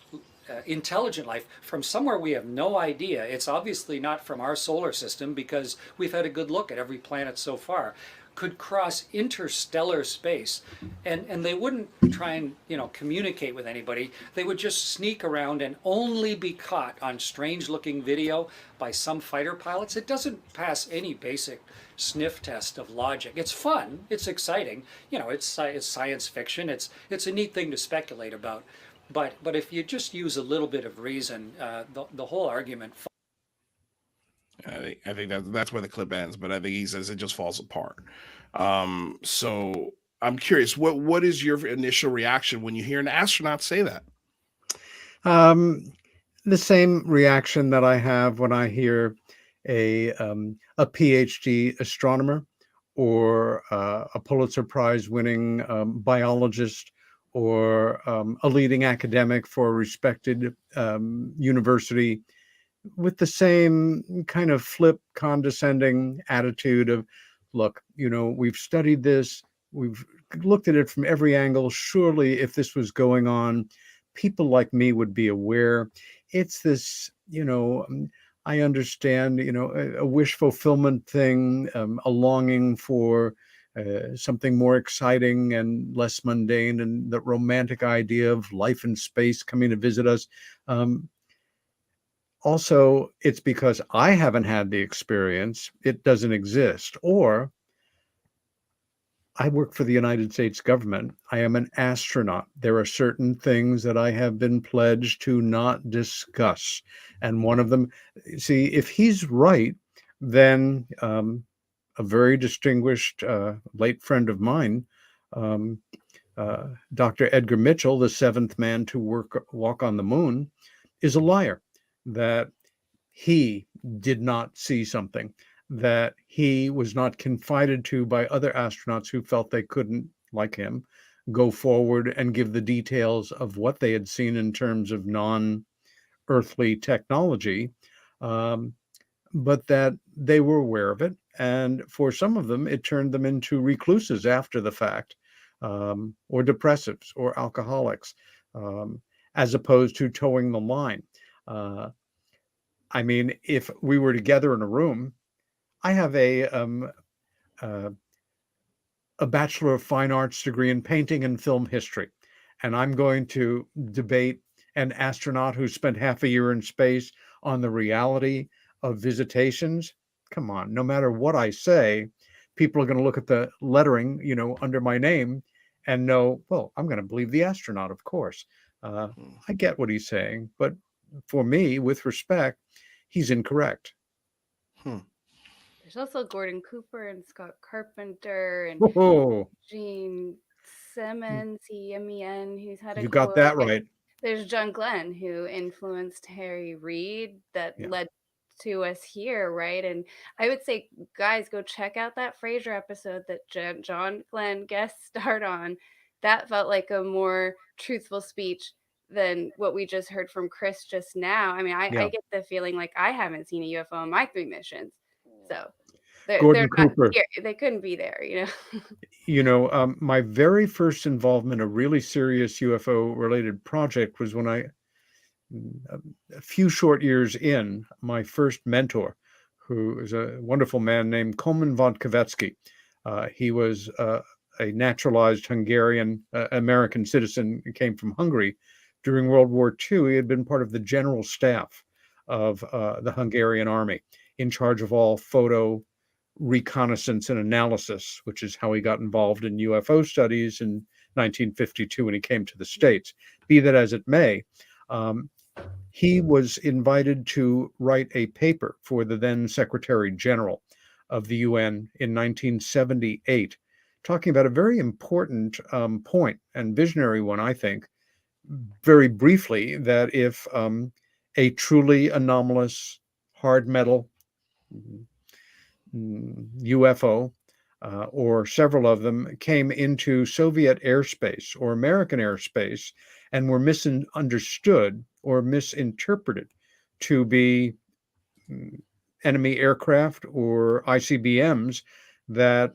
Speaker 5: intelligent life from somewhere we have no idea. It's obviously not from our solar system, because we've had a good look at every planet so far, could cross interstellar space, and they wouldn't try and communicate with anybody. They would just sneak around and only be caught on strange looking video by some fighter pilots. It doesn't pass any basic sniff test of logic. It's fun, it's exciting, it's science fiction, it's a neat thing to speculate about. But if you just use a little bit of reason, the whole argument.
Speaker 1: I think that's where the clip ends, but I think he says it just falls apart. So I'm curious, what is your initial reaction when you hear an astronaut say that?
Speaker 4: The same reaction that I have when I hear a PhD astronomer or a Pulitzer Prize winning biologist or a leading academic for a respected university, with the same kind of flip, condescending attitude of, look, we've studied this, we've looked at it from every angle. Surely, if this was going on, people like me would be aware. It's this, I understand, a wish fulfillment thing, a longing for something more exciting and less mundane, and the romantic idea of life in space coming to visit us. Also, it's because I haven't had the experience. It doesn't exist. Or I work for the United States government. I am an astronaut. There are certain things that I have been pledged to not discuss. And one of them, see, if he's right, then a very distinguished late friend of mine, Dr. Edgar Mitchell, the seventh man to walk on the moon, is a liar. That he did not see something, that he was not confided to by other astronauts who felt they couldn't, like him, go forward and give the details of what they had seen in terms of non-earthly technology, but that they were aware of it. And for some of them, it turned them into recluses after the fact, or depressives or alcoholics, as opposed to towing the line. I mean, if we were together in a room, I have a Bachelor of Fine Arts degree in painting and film history, and I'm going to debate an astronaut who spent half a year in space on the reality of visitations. Come on, no matter what I say, people are going to look at the lettering, under my name and know, well, I'm going to believe the astronaut, of course. I get what he's saying, but for me, with respect, he's incorrect.
Speaker 3: There's also Gordon Cooper and Scott Carpenter and Gene Simmons, E-M-E-N, who's had a
Speaker 4: You got that right.
Speaker 3: There's John Glenn, who influenced Harry Reid, that led to us here, right? And I would say, guys, go check out that Frasier episode that John Glenn guest starred on. That felt like a more truthful speech than what we just heard from Chris just now. I mean, I get the feeling like I haven't seen a UFO on my 3 missions. So they're Cooper. Not here. They couldn't be there,
Speaker 4: My very first involvement in a really serious UFO related project was when a few short years in, my first mentor, who is a wonderful man named Koman Vodkovetsky. He was a naturalized Hungarian American citizen, came from Hungary. During World War II, he had been part of the general staff of the Hungarian army, in charge of all photo reconnaissance and analysis, which is how he got involved in UFO studies in 1952 when he came to the States. Be that as it may, he was invited to write a paper for the then Secretary General of the UN in 1978, talking about a very important point and visionary one, I think, very briefly, that if a truly anomalous hard metal UFO or several of them came into Soviet airspace or American airspace and were misunderstood or misinterpreted to be enemy aircraft or ICBMs, that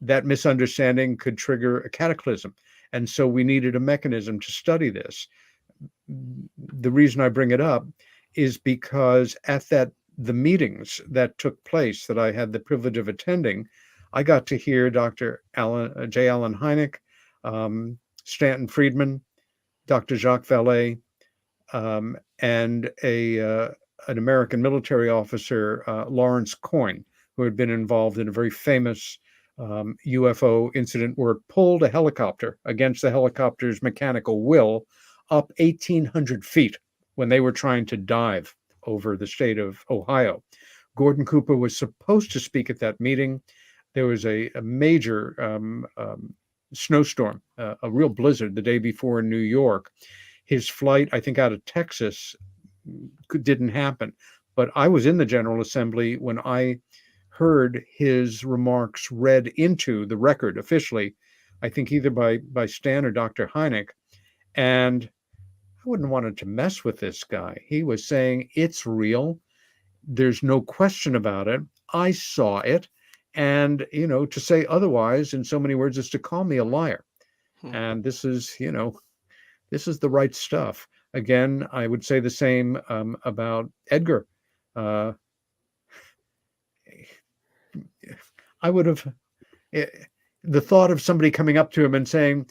Speaker 4: misunderstanding could trigger a cataclysm. And so we needed a mechanism to study this. The reason I bring it up is because at the meetings that took place that I had the privilege of attending, I got to hear Dr. J. Allen Hynek, Stanton Friedman, Dr. Jacques Vallée, and an American military officer, Lawrence Coyne, who had been involved in a very famous UFO incident where it pulled a helicopter against the helicopter's mechanical will up 1,800 feet when they were trying to dive over the state of Ohio. Gordon Cooper was supposed to speak at that meeting. There was a major snowstorm, a real blizzard the day before in New York. His flight, I think, out of Texas didn't happen. But I was in the General Assembly when I heard his remarks read into the record officially, I think either by Stan or Dr. Hynek. And I wouldn't want to mess with this guy. He was saying, it's real. There's no question about it. I saw it. And, to say otherwise in so many words is to call me a liar.
Speaker 1: Hmm.
Speaker 4: And this is the right stuff. Again, I would say the same about Edgar. I would have the thought of somebody coming up to him and saying,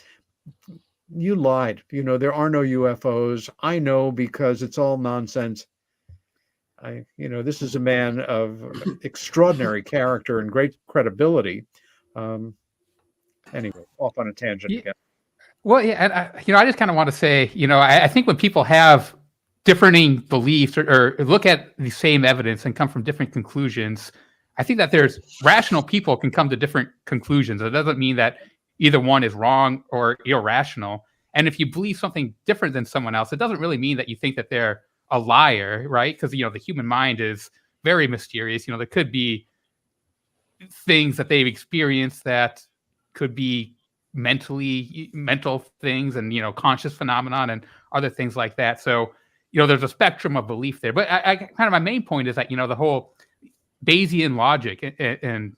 Speaker 4: "You lied. There are no UFOs. I know because it's all nonsense." This is a man of extraordinary character and great credibility. Anyway, off on a tangent again.
Speaker 2: Well, yeah, and I just kind of want to say, I think when people have differing beliefs or look at the same evidence and come from different conclusions, I think that there's rational people can come to different conclusions. It doesn't mean that either one is wrong or irrational. And if you believe something different than someone else, it doesn't really mean that you think that they're a liar, right? Because, the human mind is very mysterious. There could be things that they've experienced that could be mental things and, conscious phenomenon and other things like that. So, there's a spectrum of belief there. But I kind of, my main point is that, the whole Bayesian logic and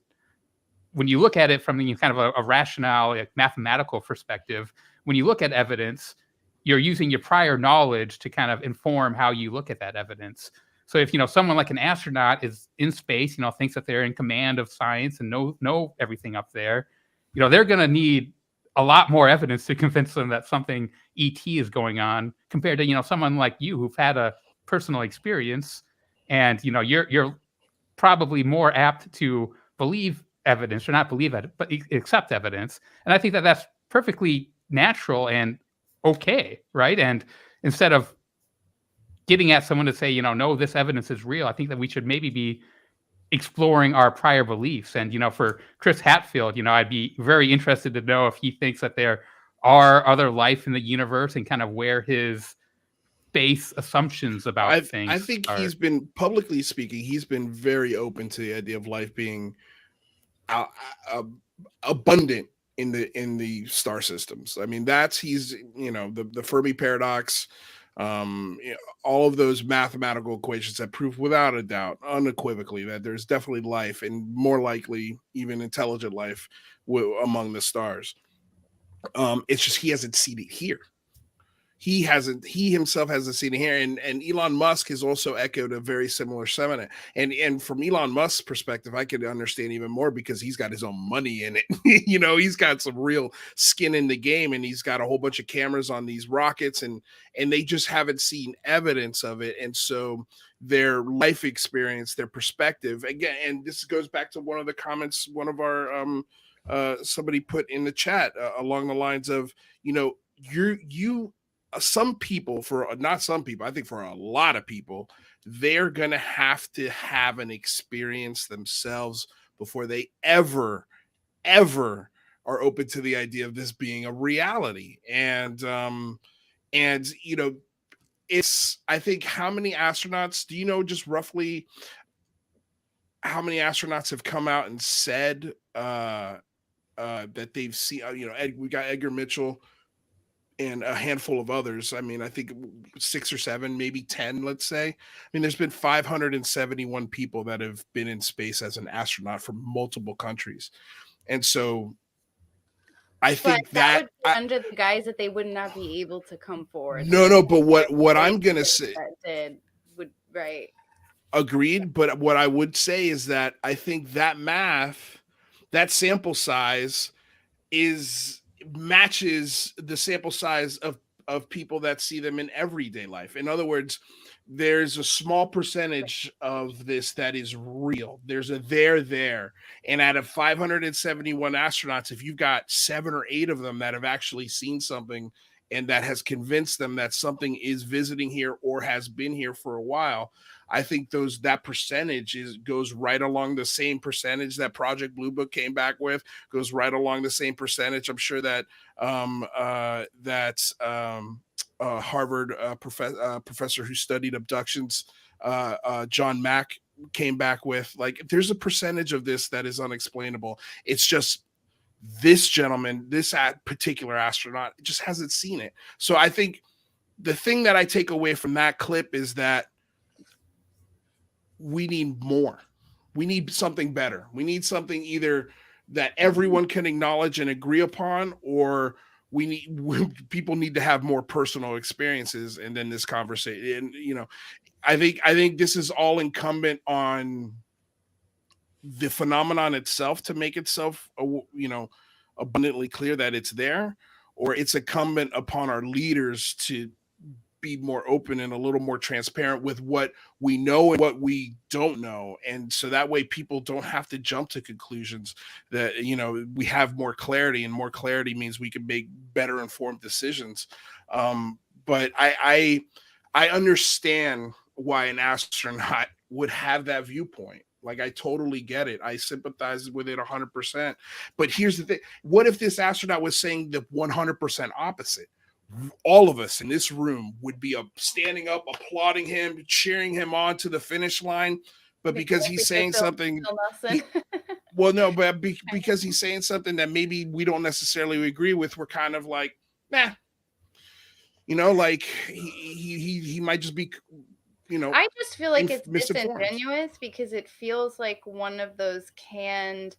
Speaker 2: when you look at it from the kind of a rationale, mathematical perspective, when you look at evidence, you're using your prior knowledge to kind of inform how you look at that evidence. So if, someone like an astronaut is in space, thinks that they're in command of science and know everything up there, they're going to need a lot more evidence to convince them that something ET is going on compared to, someone like you who've had a personal experience and, you're probably more apt to believe evidence or not believe it, but accept evidence. And I think that that's perfectly natural and okay, right? And instead of getting at someone to say, no, this evidence is real, I think that we should maybe be exploring our prior beliefs. And, for Chris Hadfield, I'd be very interested to know if he thinks that there are other life in the universe and kind of where his base assumptions about things.
Speaker 1: I think he's been, publicly speaking, he's been very open to the idea of life being abundant in the star systems. I mean, he's the Fermi paradox, all of those mathematical equations that prove without a doubt, unequivocally, that there's definitely life and more likely even intelligent life among the stars. It's just he hasn't seen it here. He himself hasn't seen it here. And Elon Musk has also echoed a very similar sentiment. And from Elon Musk's perspective, I could understand even more because he's got his own money in it. He's got some real skin in the game and he's got a whole bunch of cameras on these rockets and they just haven't seen evidence of it. And so their life experience, their perspective, again, and this goes back to one of the comments, one of our, somebody put in the chat along the lines of, some people, I think for a lot of people, they're going to have an experience themselves before they ever are open to the idea of this being a reality. And it's, I think, how many astronauts, do you know just roughly how many astronauts have come out and said that they've seen, we got Edgar Mitchell and a handful of others. I mean, I think 6 or 7, maybe 10, let's say. I mean, there's been 571 people that have been in space as an astronaut from multiple countries. And so I think that
Speaker 3: would be under the guise that they would not be able to come forward.
Speaker 1: No, but what I'm going to say
Speaker 3: right.
Speaker 1: Agreed. But what I would say is that I think that sample size matches the sample size of people that see them in everyday life. In other words, there's a small percentage of this that is real. There's a there. And out of 571 astronauts, if you've got 7 or 8 of them that have actually seen something and that has convinced them that something is visiting here or has been here for a while, I think that percentage goes right along the same percentage that Project Blue Book came back with, goes right along the same percentage. I'm sure that Harvard professor who studied abductions, John Mack, came back with. Like, there's a percentage of this that is unexplainable. It's just this gentleman, this particular astronaut, just hasn't seen it. So I think the thing that I take away from that clip is that we need more. we need something better. We need something either that everyone can acknowledge and agree upon, or people need to have more personal experiences. And then this conversation, and I think this is all incumbent on the phenomenon itself to make itself, abundantly clear that it's there, or it's incumbent upon our leaders to be more open and a little more transparent with what we know and what we don't know. And so that way people don't have to jump to conclusions, that, we have more clarity, and more clarity means we can make better informed decisions. But I understand why an astronaut would have that viewpoint. Like, I totally get it. I sympathize with it 100%. But here's the thing. What if this astronaut was saying the 100% opposite? All of us in this room would be standing up, applauding him, cheering him on to the finish line. But because he's saying something, because he's saying something that maybe we don't necessarily agree with, we're kind of like, nah. Like he might just be,
Speaker 3: I just feel like it's disingenuous, because it feels like one of those canned,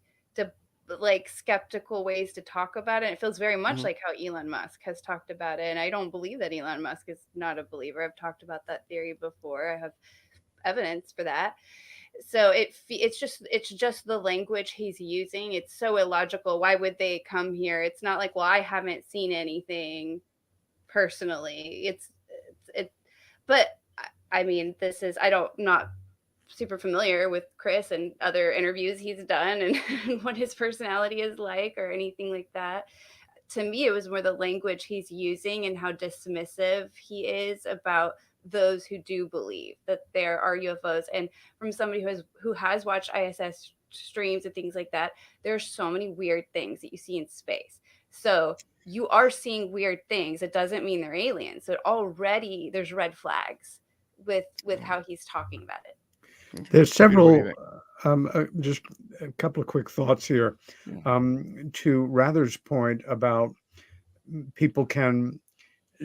Speaker 3: skeptical ways to talk about it. It feels very much like how Elon Musk has talked about it. And I don't believe that Elon Musk is not a believer. I've talked about that theory before. I have evidence for that. So it's just the language he's using. It's so illogical. Why would they come here? It's not like, well, I haven't seen anything personally. But I mean, not super familiar with Chris and other interviews he's done and what his personality is like or anything like that. To me, it was more the language he's using and how dismissive he is about those who do believe that there are UFOs. And from somebody who has watched ISS streams and things like that, there's so many weird things that you see in space. So you are seeing weird things. It doesn't mean they're aliens. So already there's red flags with how he's talking about it.
Speaker 4: There's several, just a couple of quick thoughts here. To Rather's point about people can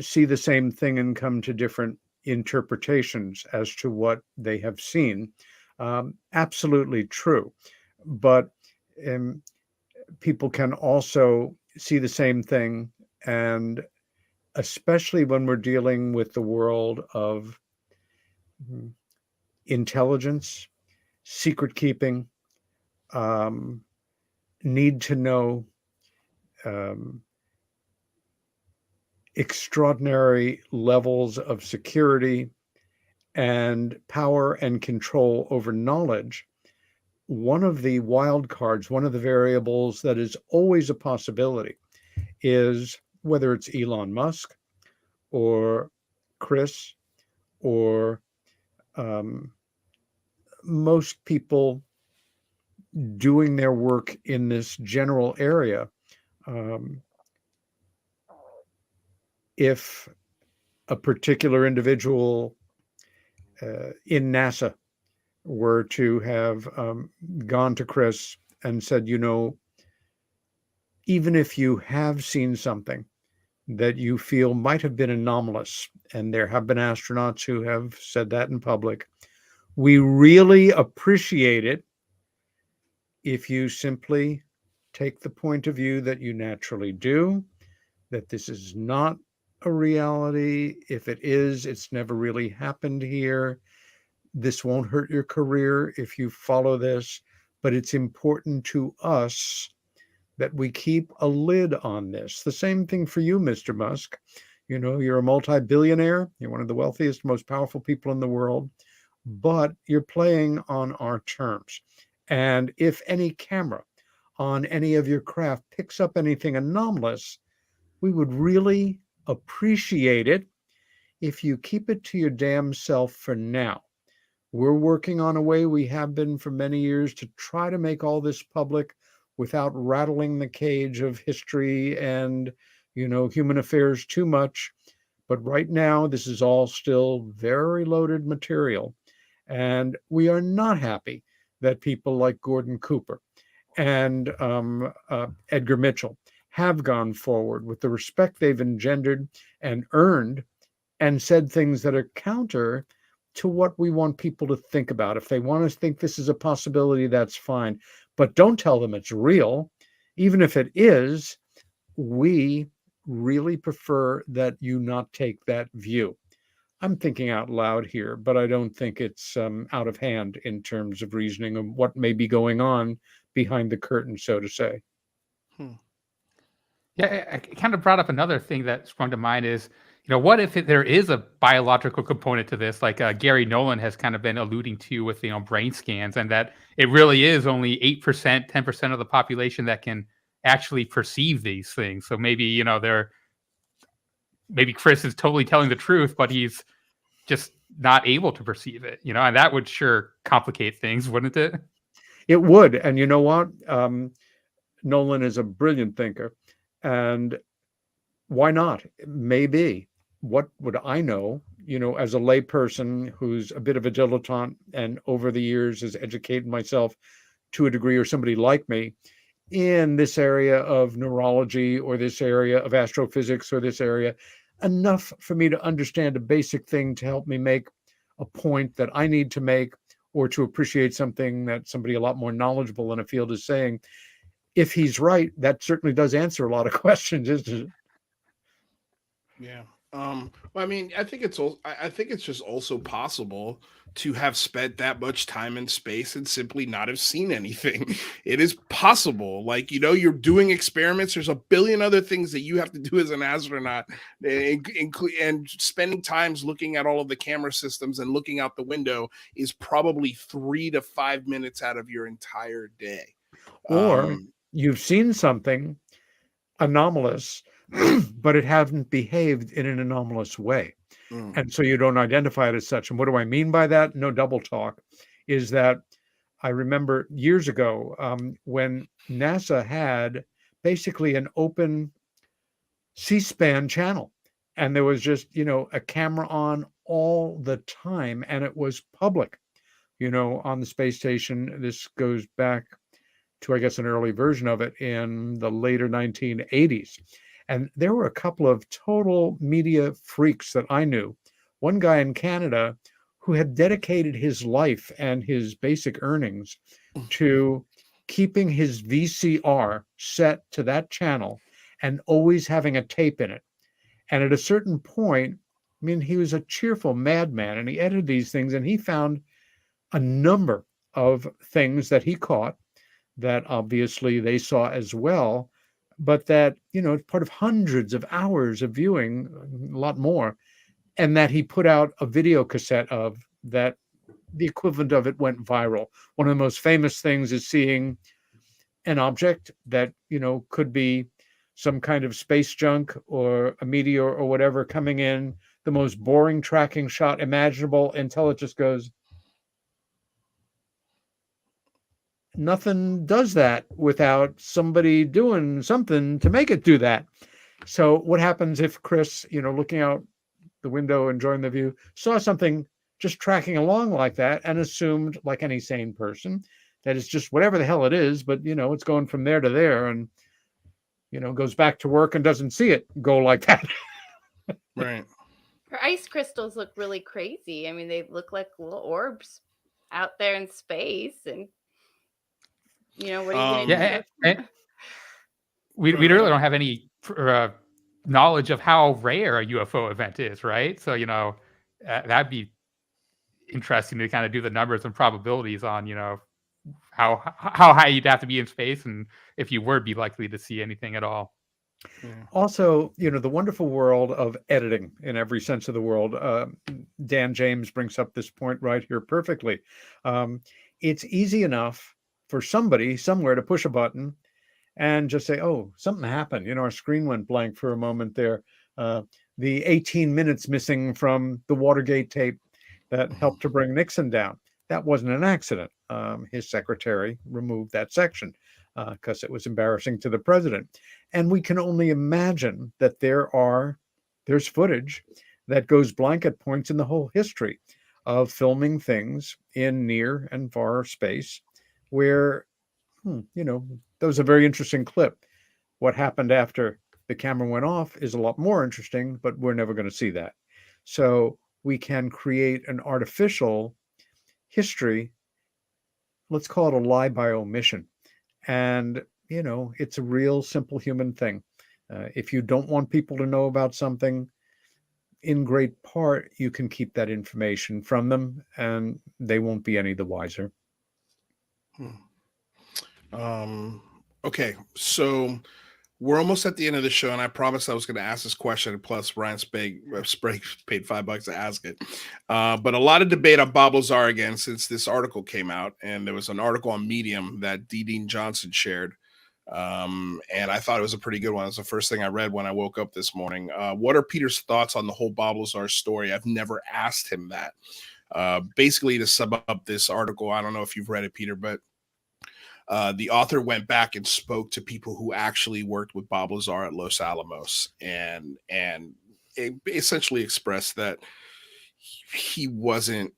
Speaker 4: see the same thing and come to different interpretations as to what they have seen. Absolutely true. But people can also see the same thing, and especially when we're dealing with the world of intelligence, secret keeping, need to know, extraordinary levels of security and power and control over knowledge. One of the wild cards, one of the variables that is always a possibility, is whether it's Elon Musk or Chris or most people doing their work in this general area. If a particular individual in NASA were to have gone to Chris and said, even if you have seen something that you feel might have been anomalous, and there have been astronauts who have said that in public, we really appreciate it if you simply take the point of view that you naturally do, that this is not a reality. If it is, it's never really happened here. This won't hurt your career if you follow this, but it's important to us that we keep a lid on this. The same thing for you, Mr. Musk. You're a multi-billionaire. You're one of the wealthiest, most powerful people in the world, but you're playing on our terms. And if any camera on any of your craft picks up anything anomalous, we would really appreciate it if you keep it to your damn self for now. We're working on a way, we have been for many years, to try to make all this public without rattling the cage of history and, human affairs too much. But right now, this is all still very loaded material. And we are not happy that people like Gordon Cooper and Edgar Mitchell have gone forward with the respect they've engendered and earned, and said things that are counter to what we want people to think about. If they want to think this is a possibility, that's fine. But don't tell them it's real. Even if it is, we really prefer that you not take that view. I'm thinking out loud here, but I don't think it's out of hand in terms of reasoning of what may be going on behind the curtain, so to say.
Speaker 2: Yeah, I kind of brought up another thing that sprung to mind is, what if there is a biological component to this, like Gary Nolan has kind of been alluding to with, brain scans, and that it really is only 8%, 10% of the population that can actually perceive these things. So maybe, maybe Chris is totally telling the truth, but he's just not able to perceive it, and that would sure complicate things, wouldn't it?
Speaker 4: It would. And you know what? Nolan is a brilliant thinker. And why not? Maybe. What would I know, as a layperson who's a bit of a dilettante and over the years has educated myself to a degree, or somebody like me, in this area of neurology or this area of astrophysics or this area, enough for me to understand a basic thing to help me make a point that I need to make, or to appreciate something that somebody a lot more knowledgeable in a field is saying. If he's right, that certainly does answer a lot of questions, isn't it?
Speaker 1: Yeah. Well, I mean, I think it's just also possible to have spent that much time in space and simply not have seen anything. It is possible. Like, you're doing experiments. There's a billion other things that you have to do as an astronaut, and spending times looking at all of the camera systems and looking out the window is probably 3 to 5 minutes out of your entire day.
Speaker 4: Or you've seen something anomalous, but it hasn't behaved in an anomalous way. And so you don't identify it as such. And what do I mean by that? No double talk. Is that I remember years ago when NASA had basically an open C-SPAN channel, and there was just, a camera on all the time, and it was public, on the space station. This goes back to, I guess, an early version of it in the later 1980s. And there were a couple of total media freaks that I knew. One guy in Canada who had dedicated his life and his basic earnings to keeping his VCR set to that channel and always having a tape in it. And at a certain point, I mean, he was a cheerful madman, and he edited these things, and he found a number of things that he caught that obviously they saw as well, but that, part of hundreds of hours of viewing, a lot more, and that he put out a video cassette of that. The equivalent of it went viral. One of the most famous things is seeing an object that, could be some kind of space junk or a meteor or whatever coming in, the most boring tracking shot imaginable, until it just goes. Nothing does that without somebody doing something to make it do that. So what happens if Chris, looking out the window, enjoying the view, saw something just tracking along like that and assumed, like any sane person, that it's just whatever the hell it is, but, it's going from there to there, and, goes back to work and doesn't see it go like that.
Speaker 1: Right.
Speaker 3: Her ice crystals look really crazy. I mean, they look like little orbs out there in space, and what are you going to do?
Speaker 2: We really don't have any knowledge of how rare a UFO event is, right? So, that'd be interesting to kind of do the numbers and probabilities on, how high you'd have to be in space, and if you would be likely to see anything at all.
Speaker 1: Yeah.
Speaker 4: Also, the wonderful world of editing in every sense of the world. Dan James brings up this point right here perfectly. It's easy enough for somebody somewhere to push a button and just say, oh, something happened. Our screen went blank for a moment there. The 18 minutes missing from the Watergate tape that helped to bring Nixon down. That wasn't an accident. His secretary removed that section because it was embarrassing to the president. And we can only imagine that there's footage that goes blank at points in the whole history of filming things in near and far space where, that was a very interesting clip. What happened after the camera went off is a lot more interesting, but we're never going to see that. So we can create an artificial history. Let's call it a lie by omission. And, it's a real simple human thing. If you don't want people to know about something, in great part, you can keep that information from them and they won't be any the wiser.
Speaker 1: Okay, so we're almost at the end of the show, and I promised I was going to ask this question. Plus, Ryan Sprague paid $5 to ask it. But a lot of debate on Bob Lazar again since this article came out, and there was an article on Medium that D. Dean Johnson shared, and I thought it was a pretty good one. It was the first thing I read when I woke up this morning. What are Peter's thoughts on the whole Bob Lazar story? I've never asked him that. Basically, to sum up this article, I don't know if you've read it, Peter, but the author went back and spoke to people who actually worked with Bob Lazar at Los Alamos, and it essentially expressed that he wasn't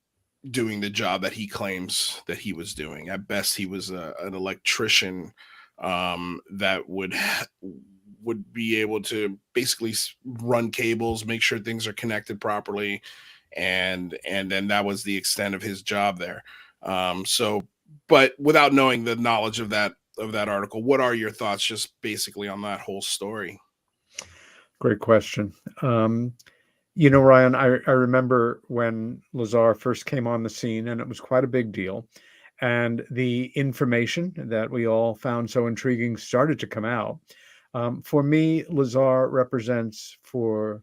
Speaker 1: doing the job that he claims that he was doing. At best, he was an electrician that would be able to basically run cables, make sure things are connected properly, and then that was the extent of his job there. But without knowing the knowledge of that article, what are your thoughts just basically on that whole story?
Speaker 4: Great question. Ryan, I remember when Lazar first came on the scene, and it was quite a big deal. And the information that we all found so intriguing started to come out. For me, Lazar represents,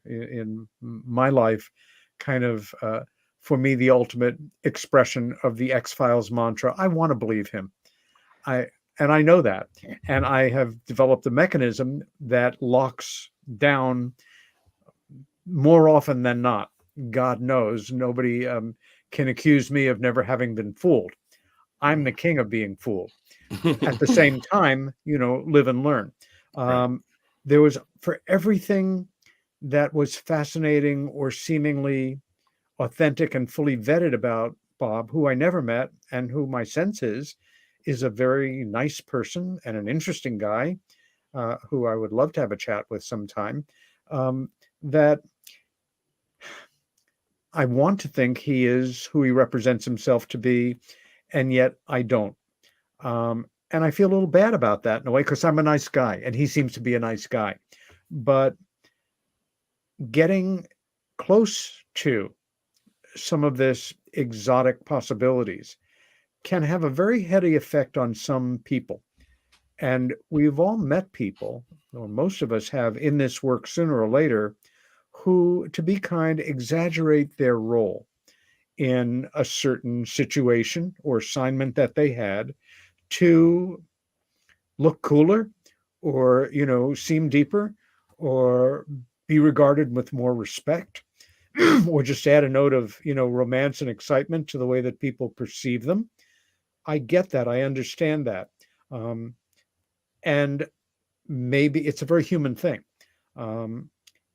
Speaker 4: in my life, kind of for me, the ultimate expression of the X-Files mantra. I want to believe him. I know that. And I have developed a mechanism that locks down more often than not. God knows, nobody can accuse me of never having been fooled. I'm the king of being fooled. At the same time, live and learn.
Speaker 1: Right.
Speaker 4: There was, for everything that was fascinating or seemingly authentic and fully vetted about Bob, who I never met and who my sense is a very nice person and an interesting guy, who I would love to have a chat with sometime, that I want to think he is who he represents himself to be, and yet I don't. And I feel a little bad about that in a way, because I'm a nice guy and he seems to be a nice guy. But getting close to some of this exotic possibilities can have a very heady effect on some people. And we've all met people, or most of us have in this work sooner or later, who, to be kind, exaggerate their role in a certain situation or assignment that they had to look cooler or, seem deeper or be regarded with more respect. Or just add a note of, romance and excitement to the way that people perceive them. I get that. I understand that. And maybe it's a very human thing.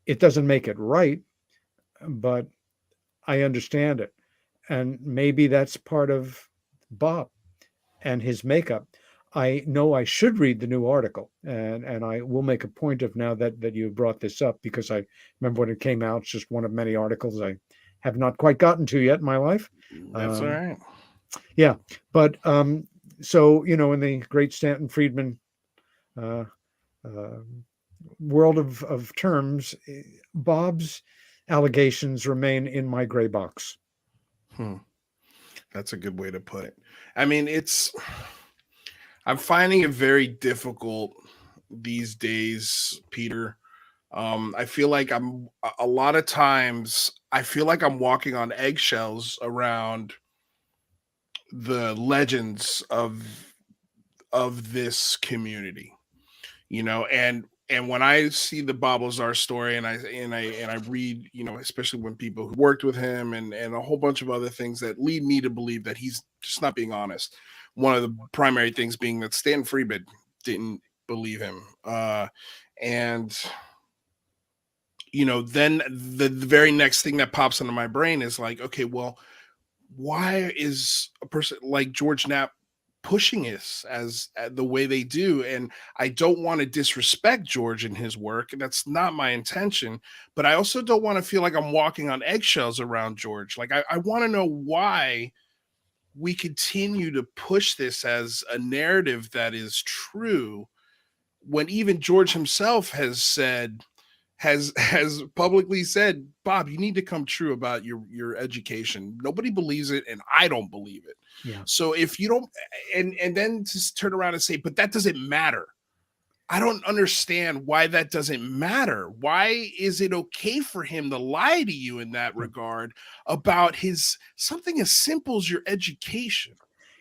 Speaker 4: It doesn't make it right, but I understand it. And maybe that's part of Bob and his makeup. I know I should read the new article, and I will make a point of, now that you brought this up, because I remember when it came out. It's just one of many articles I have not quite gotten to yet in my life.
Speaker 1: That's all right.
Speaker 4: Yeah. But so, in the great Stanton Friedman world of terms, Bob's allegations remain in my gray box.
Speaker 1: That's a good way to put it. I mean, I'm finding it very difficult these days, Peter. I feel like a lot of times I feel like I'm walking on eggshells around the legends of this community, and when I see the Bob Lazar story and I read, especially when people who worked with him and a whole bunch of other things that lead me to believe that he's just not being honest. One of the primary things being that Stanton Friedman didn't believe him. And then the very next thing that pops into my brain is like, okay, well, why is a person like George Knapp pushing us as the way they do. And I don't want to disrespect George and his work, and that's not my intention, but I also don't want to feel like I'm walking on eggshells around George. Like I want to know why we continue to push this as a narrative that is true, when even George himself has publicly said, Bob, you need to come true about your education. Nobody believes it, and I don't believe it.
Speaker 4: Yeah.
Speaker 1: So if you don't, and then just turn around and say, but that doesn't matter. I don't understand why that doesn't matter. Why is it okay for him to lie to you in that regard about something as simple as your education?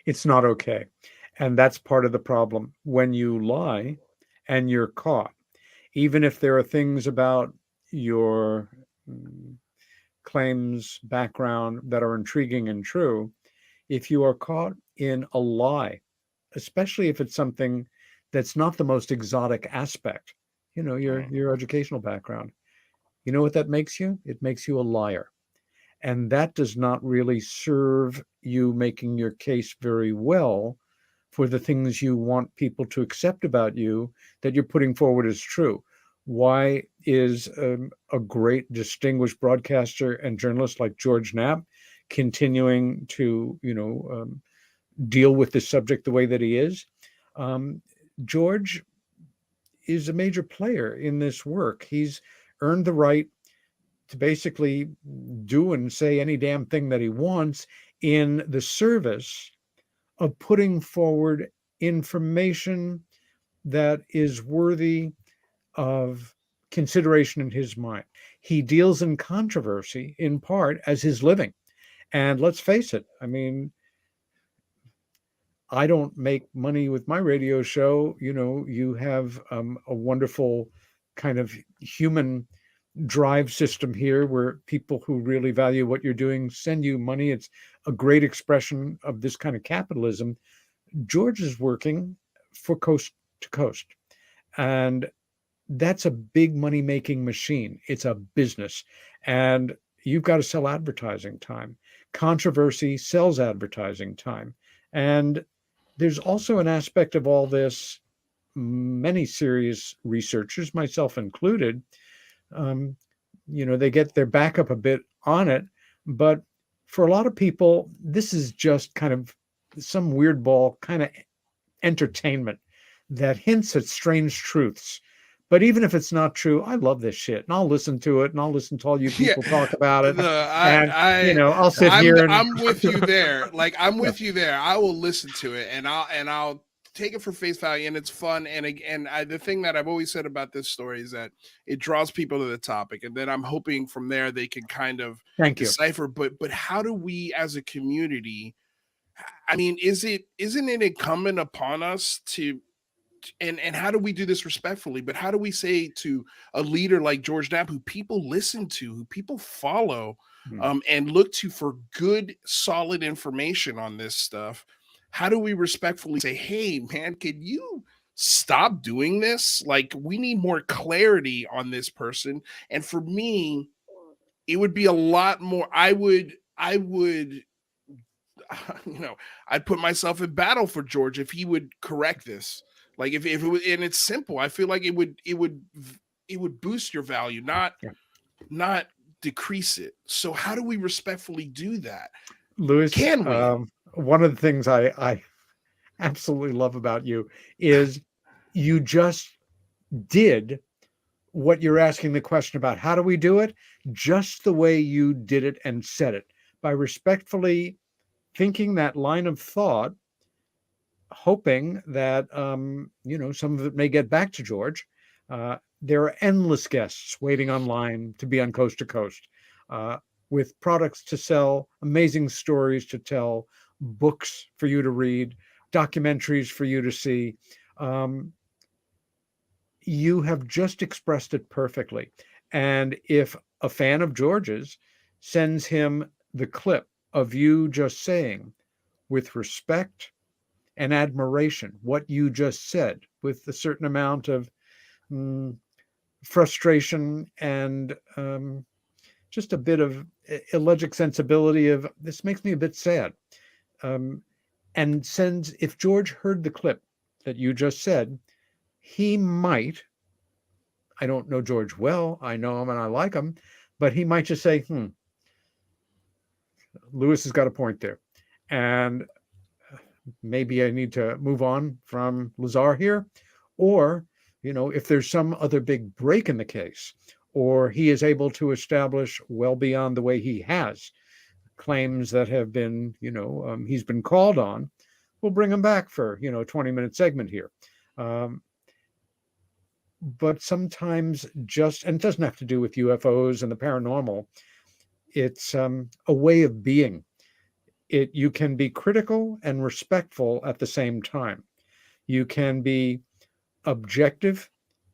Speaker 4: It's not okay. And that's part of the problem. When you lie and you're caught, even if there are things about your claims background that are intriguing and true, if you are caught in a lie, especially if it's something that's not the most exotic aspect, your educational background, you know what that makes you? It makes you a liar. And that does not really serve you making your case very well for the things you want people to accept about you that you're putting forward as true. Why is a great distinguished broadcaster and journalist like George Knapp continuing to, deal with this subject the way that he is? George is a major player in this work. He's earned the right to basically do and say any damn thing that he wants in the service of putting forward information that is worthy of consideration in his mind. He deals in controversy in part as his living. And let's face it, I mean, I don't make money with my radio show. You have a wonderful kind of human drive system here where people who really value what you're doing send you money. It's a great expression of this kind of capitalism. George is working for Coast to Coast, and that's a big money-making machine. It's a business, and you've got to sell advertising time. Controversy sells advertising time. And there's also an aspect of all this, many serious researchers, myself included, they get their back up a bit on it. But for a lot of people, this is just kind of some weird ball kind of entertainment that hints at strange truths. But even if it's not true, I love this shit, and I'll listen to it, and I'll listen to all you people talk about it. I'll sit here.
Speaker 1: I'm with you there. Like, I'm with you there. I will listen to it, and I'll take it for face value, and it's fun. And again, the thing that I've always said about this story is that it draws people to the topic, and then I'm hoping from there they can kind of decipher. But how do we, as a community? I mean, isn't it incumbent upon us to? And how do we do this respectfully? But how do we say to a leader like George Knapp, who people listen to, who people follow, and look to for good, solid information on this stuff? How do we respectfully say, hey, man, can you stop doing this? Like, we need more clarity on this person. And for me, it would be a lot more. I would I'd put myself in battle for George if he would correct this. Like if it was, and it's simple. I feel like it would boost your value, not decrease it. So how do we respectfully do that?
Speaker 4: Luis,
Speaker 1: can we?
Speaker 4: One of the things I absolutely love about you is you just did what you're asking the question about. How do we do it? Just the way you did it and said it, by respectfully thinking that line of thought, hoping that some of it may get back to George. There are endless guests waiting online to be on Coast to Coast, with products to sell, amazing stories to tell, books for you to read, documentaries for you to see. You have just expressed it perfectly. And if a fan of George's sends him the clip of you just saying, with respect and admiration, what you just said, with a certain amount of frustration and just a bit of illogic sensibility of, this makes me a bit sad. and sends, if George heard the clip that you just said, he might, I don't know George well, I know him and I like him, but he might just say, Luis has got a point there. And maybe I need to move on from Lazar here. Or, if there's some other big break in the case, or he is able to establish well beyond the way he has claims that have been, he's been called on, we'll bring him back for, a 20-minute segment here. But sometimes and it doesn't have to do with UFOs and the paranormal, it's a way of being. You can be critical and respectful at the same time. You can be objective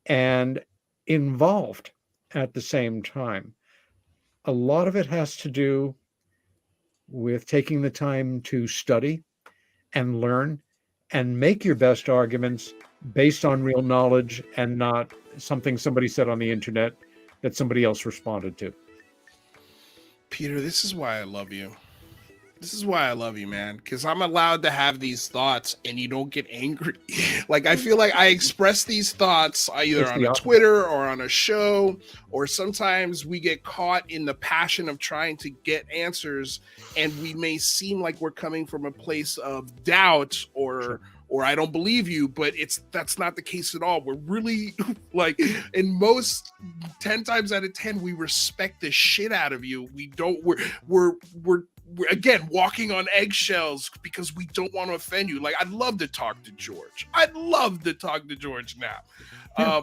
Speaker 4: and involved at the same time. A lot of it has to do with taking the time to study and learn and make your best arguments based on real knowledge and not something somebody said on the internet that somebody else responded to.
Speaker 1: Peter, this is why I love you. This is why I love you, man, because I'm allowed to have these thoughts and you don't get angry. Like, I feel like I express these thoughts either on a Twitter or on a show, or sometimes we get caught in the passion of trying to get answers, and we may seem like we're coming from a place of doubt or I don't believe you, but that's not the case at all. We're really like, in most 10 times out of 10, we respect the shit out of you. We're again walking on eggshells because we don't want to offend you. Like, I'd love to talk to George. Now.
Speaker 4: Yeah.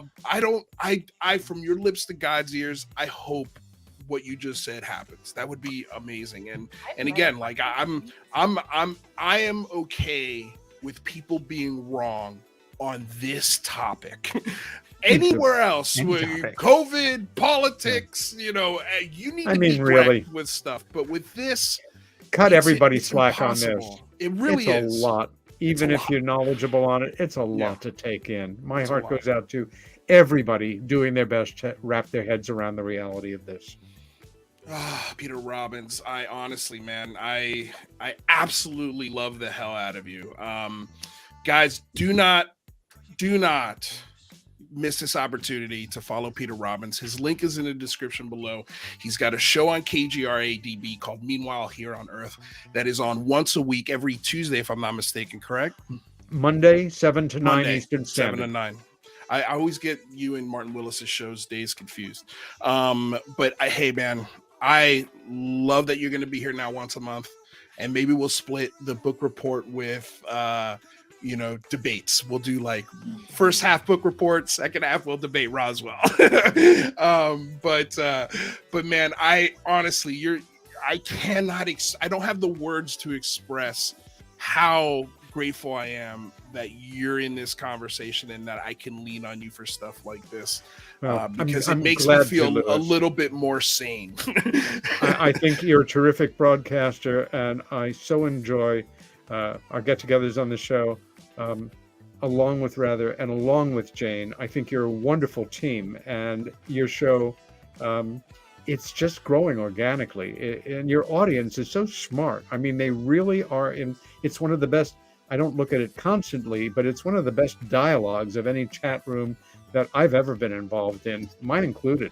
Speaker 1: I from your lips to God's ears, I hope what you just said happens. That would be amazing. And again, like, I am okay with people being wrong on this topic. Anywhere else, with COVID, politics, you need to be correct with stuff. But with this,
Speaker 4: cut everybody slack on this.
Speaker 1: It really is
Speaker 4: a lot. Even if you're knowledgeable on it, it's a lot to take in. My heart goes out to everybody doing their best to wrap their heads around the reality of this.
Speaker 1: Peter Robbins, I honestly, man, I absolutely love the hell out of you. Guys, do not miss this opportunity to follow Peter Robbins. His link is in the description below. He's got a show on KGRA DB called Meanwhile Here on Earth that is on once a week, every Tuesday, if I'm not mistaken, correct?
Speaker 4: Monday, 7 to 9 Eastern Standard.
Speaker 1: 7 to 9. I always get you and Martin Willis's shows days confused. But hey, man, I love that you're going to be here now once a month, and maybe we'll split the book report with debates. We'll do like first half book report, second half we'll debate Roswell. But man, I honestly, I don't have the words to express how grateful I am that you're in this conversation and that I can lean on you for stuff like this. Because it makes me feel a little bit more sane.
Speaker 4: I think you're a terrific broadcaster, and I so enjoy our get-togethers on the show, along with Jane. I think you're a wonderful team, and your show, it's just growing organically, and your audience is so smart. I mean, they really are it's one of the best. I don't look at it constantly, but it's one of the best dialogues of any chat room that I've ever been involved in, mine included.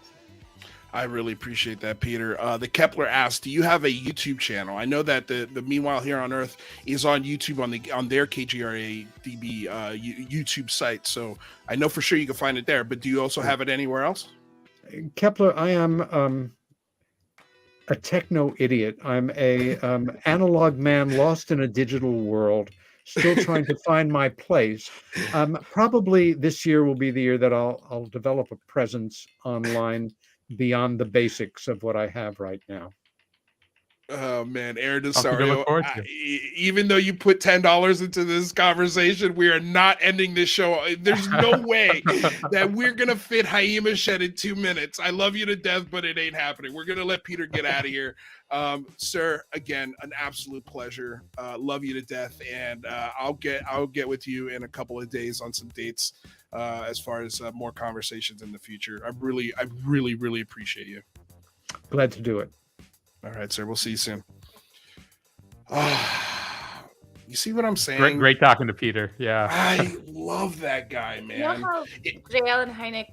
Speaker 1: I really appreciate that, Peter. The Kepler asked, do you have a YouTube channel? I know that the Meanwhile Here on Earth is on YouTube on their KGRA DB YouTube site. So I know for sure you can find it there, but do you also have it anywhere else?
Speaker 4: Kepler, I am a techno idiot. I'm a analog man lost in a digital world, still trying to find my place. Probably this year will be the year that I'll develop a presence online beyond the basics of what I have right now.
Speaker 1: Oh man, Aaron Desario, even though you put $10 into this conversation, we are not ending this show. There's no way that we're gonna fit Haima Shed in 2 minutes. I love you to death, but it ain't happening. We're gonna let Peter get out of here. Sir, again, an absolute pleasure. Love you to death, and I'll get with you in a couple of days on some dates as far as more conversations in the future. I really appreciate you.
Speaker 4: Glad to do it.
Speaker 1: All right, sir. We'll see you soon. You see what I'm saying?
Speaker 2: Great talking to Peter. Yeah.
Speaker 1: I love that guy, man.
Speaker 3: You know how J. Allen Hynek,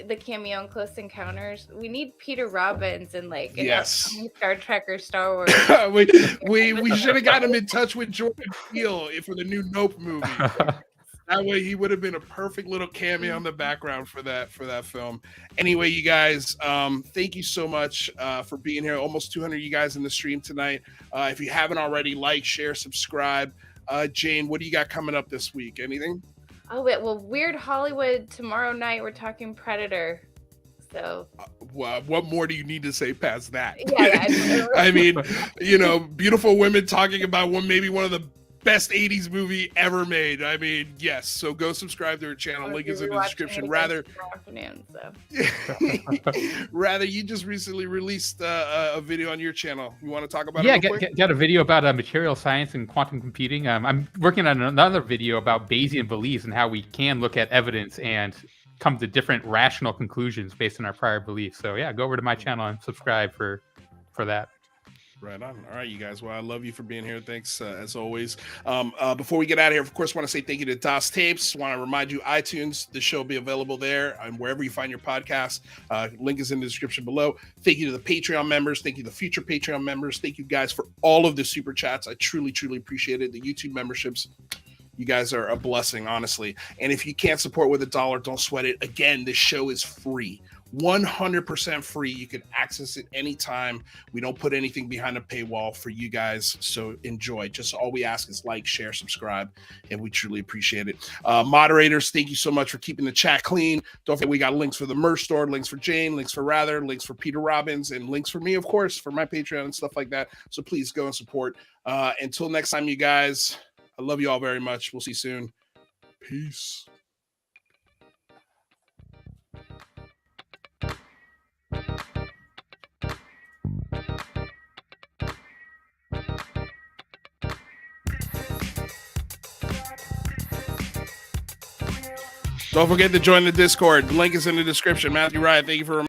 Speaker 3: the cameo in Close Encounters? We need Peter Robbins and like an upcoming Star Trek or Star Wars.
Speaker 1: we should have got him in touch with Jordan Peele for the new Nope movie. That way he would have been a perfect little cameo in the background for that film. Anyway, you guys, thank you so much for being here. Almost 200 you guys in the stream tonight. If you haven't already, like, share, subscribe. Jane, what do you got coming up this week? Anything?
Speaker 3: Oh, wait, well, Weird Hollywood tomorrow night. We're talking Predator. So,
Speaker 1: what more do you need to say past that?
Speaker 3: Yeah,
Speaker 1: I mean, beautiful women talking about maybe one of the best 80s movie ever made. I mean, yes. So go subscribe to her channel. Link is in the description. Rather, you just recently released a video on your channel. You want to talk about it?
Speaker 2: Yeah, got a video about material science and quantum computing. I'm working on another video about Bayesian beliefs and how we can look at evidence and come to different rational conclusions based on our prior beliefs. So yeah, go over to my channel and subscribe for that.
Speaker 1: Right on. All right, you guys. Well, I love you for being here. Thanks, as always. Before we get out of here, of course, want to say thank you to Das Tapes. Want to remind you, iTunes, the show will be available there and wherever you find your podcast. Link is in the description below. Thank you to the Patreon members. Thank you to the future Patreon members. Thank you guys for all of the super chats. I truly, truly appreciate it. The YouTube memberships, you guys are a blessing, honestly. And if you can't support with $1, don't sweat it. Again, this show is free. 100% free. You can access it anytime. We don't put anything behind a paywall for you guys, so enjoy. Just all we ask is like, share, subscribe, and we truly appreciate it. Moderators, thank you so much for keeping the chat clean. Don't forget we got links for the merch store, links for Jane, links for Rather, links for Peter Robbins, and links for me, of course, for my Patreon and stuff like that. So please go and support. Until next time, you guys, I love you all very much. We'll see you soon. Peace. Don't forget to join the Discord. The link is in the description. Matthew Wright, thank you for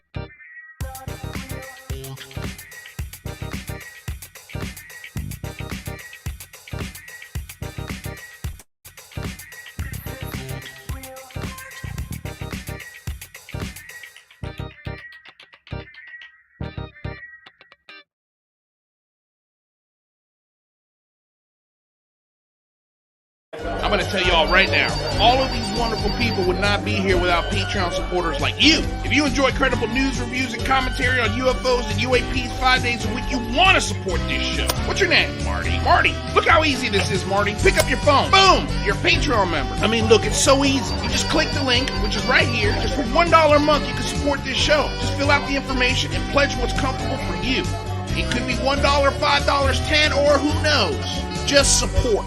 Speaker 1: I'm going to tell y'all right now, all of these wonderful people would not be here without Patreon supporters like you. If you enjoy credible news, reviews, and commentary on UFOs and UAPs 5 days a week, you want to support this show. What's your name? Marty. Marty, look how easy this is, Marty. Pick up your phone. Boom! You're a Patreon member. I mean, look, it's so easy. You just click the link, which is right here. Just for $1 a month, you can support this show. Just fill out the information and pledge what's comfortable for you. It could be $1, $5, $10, or who knows. Just support.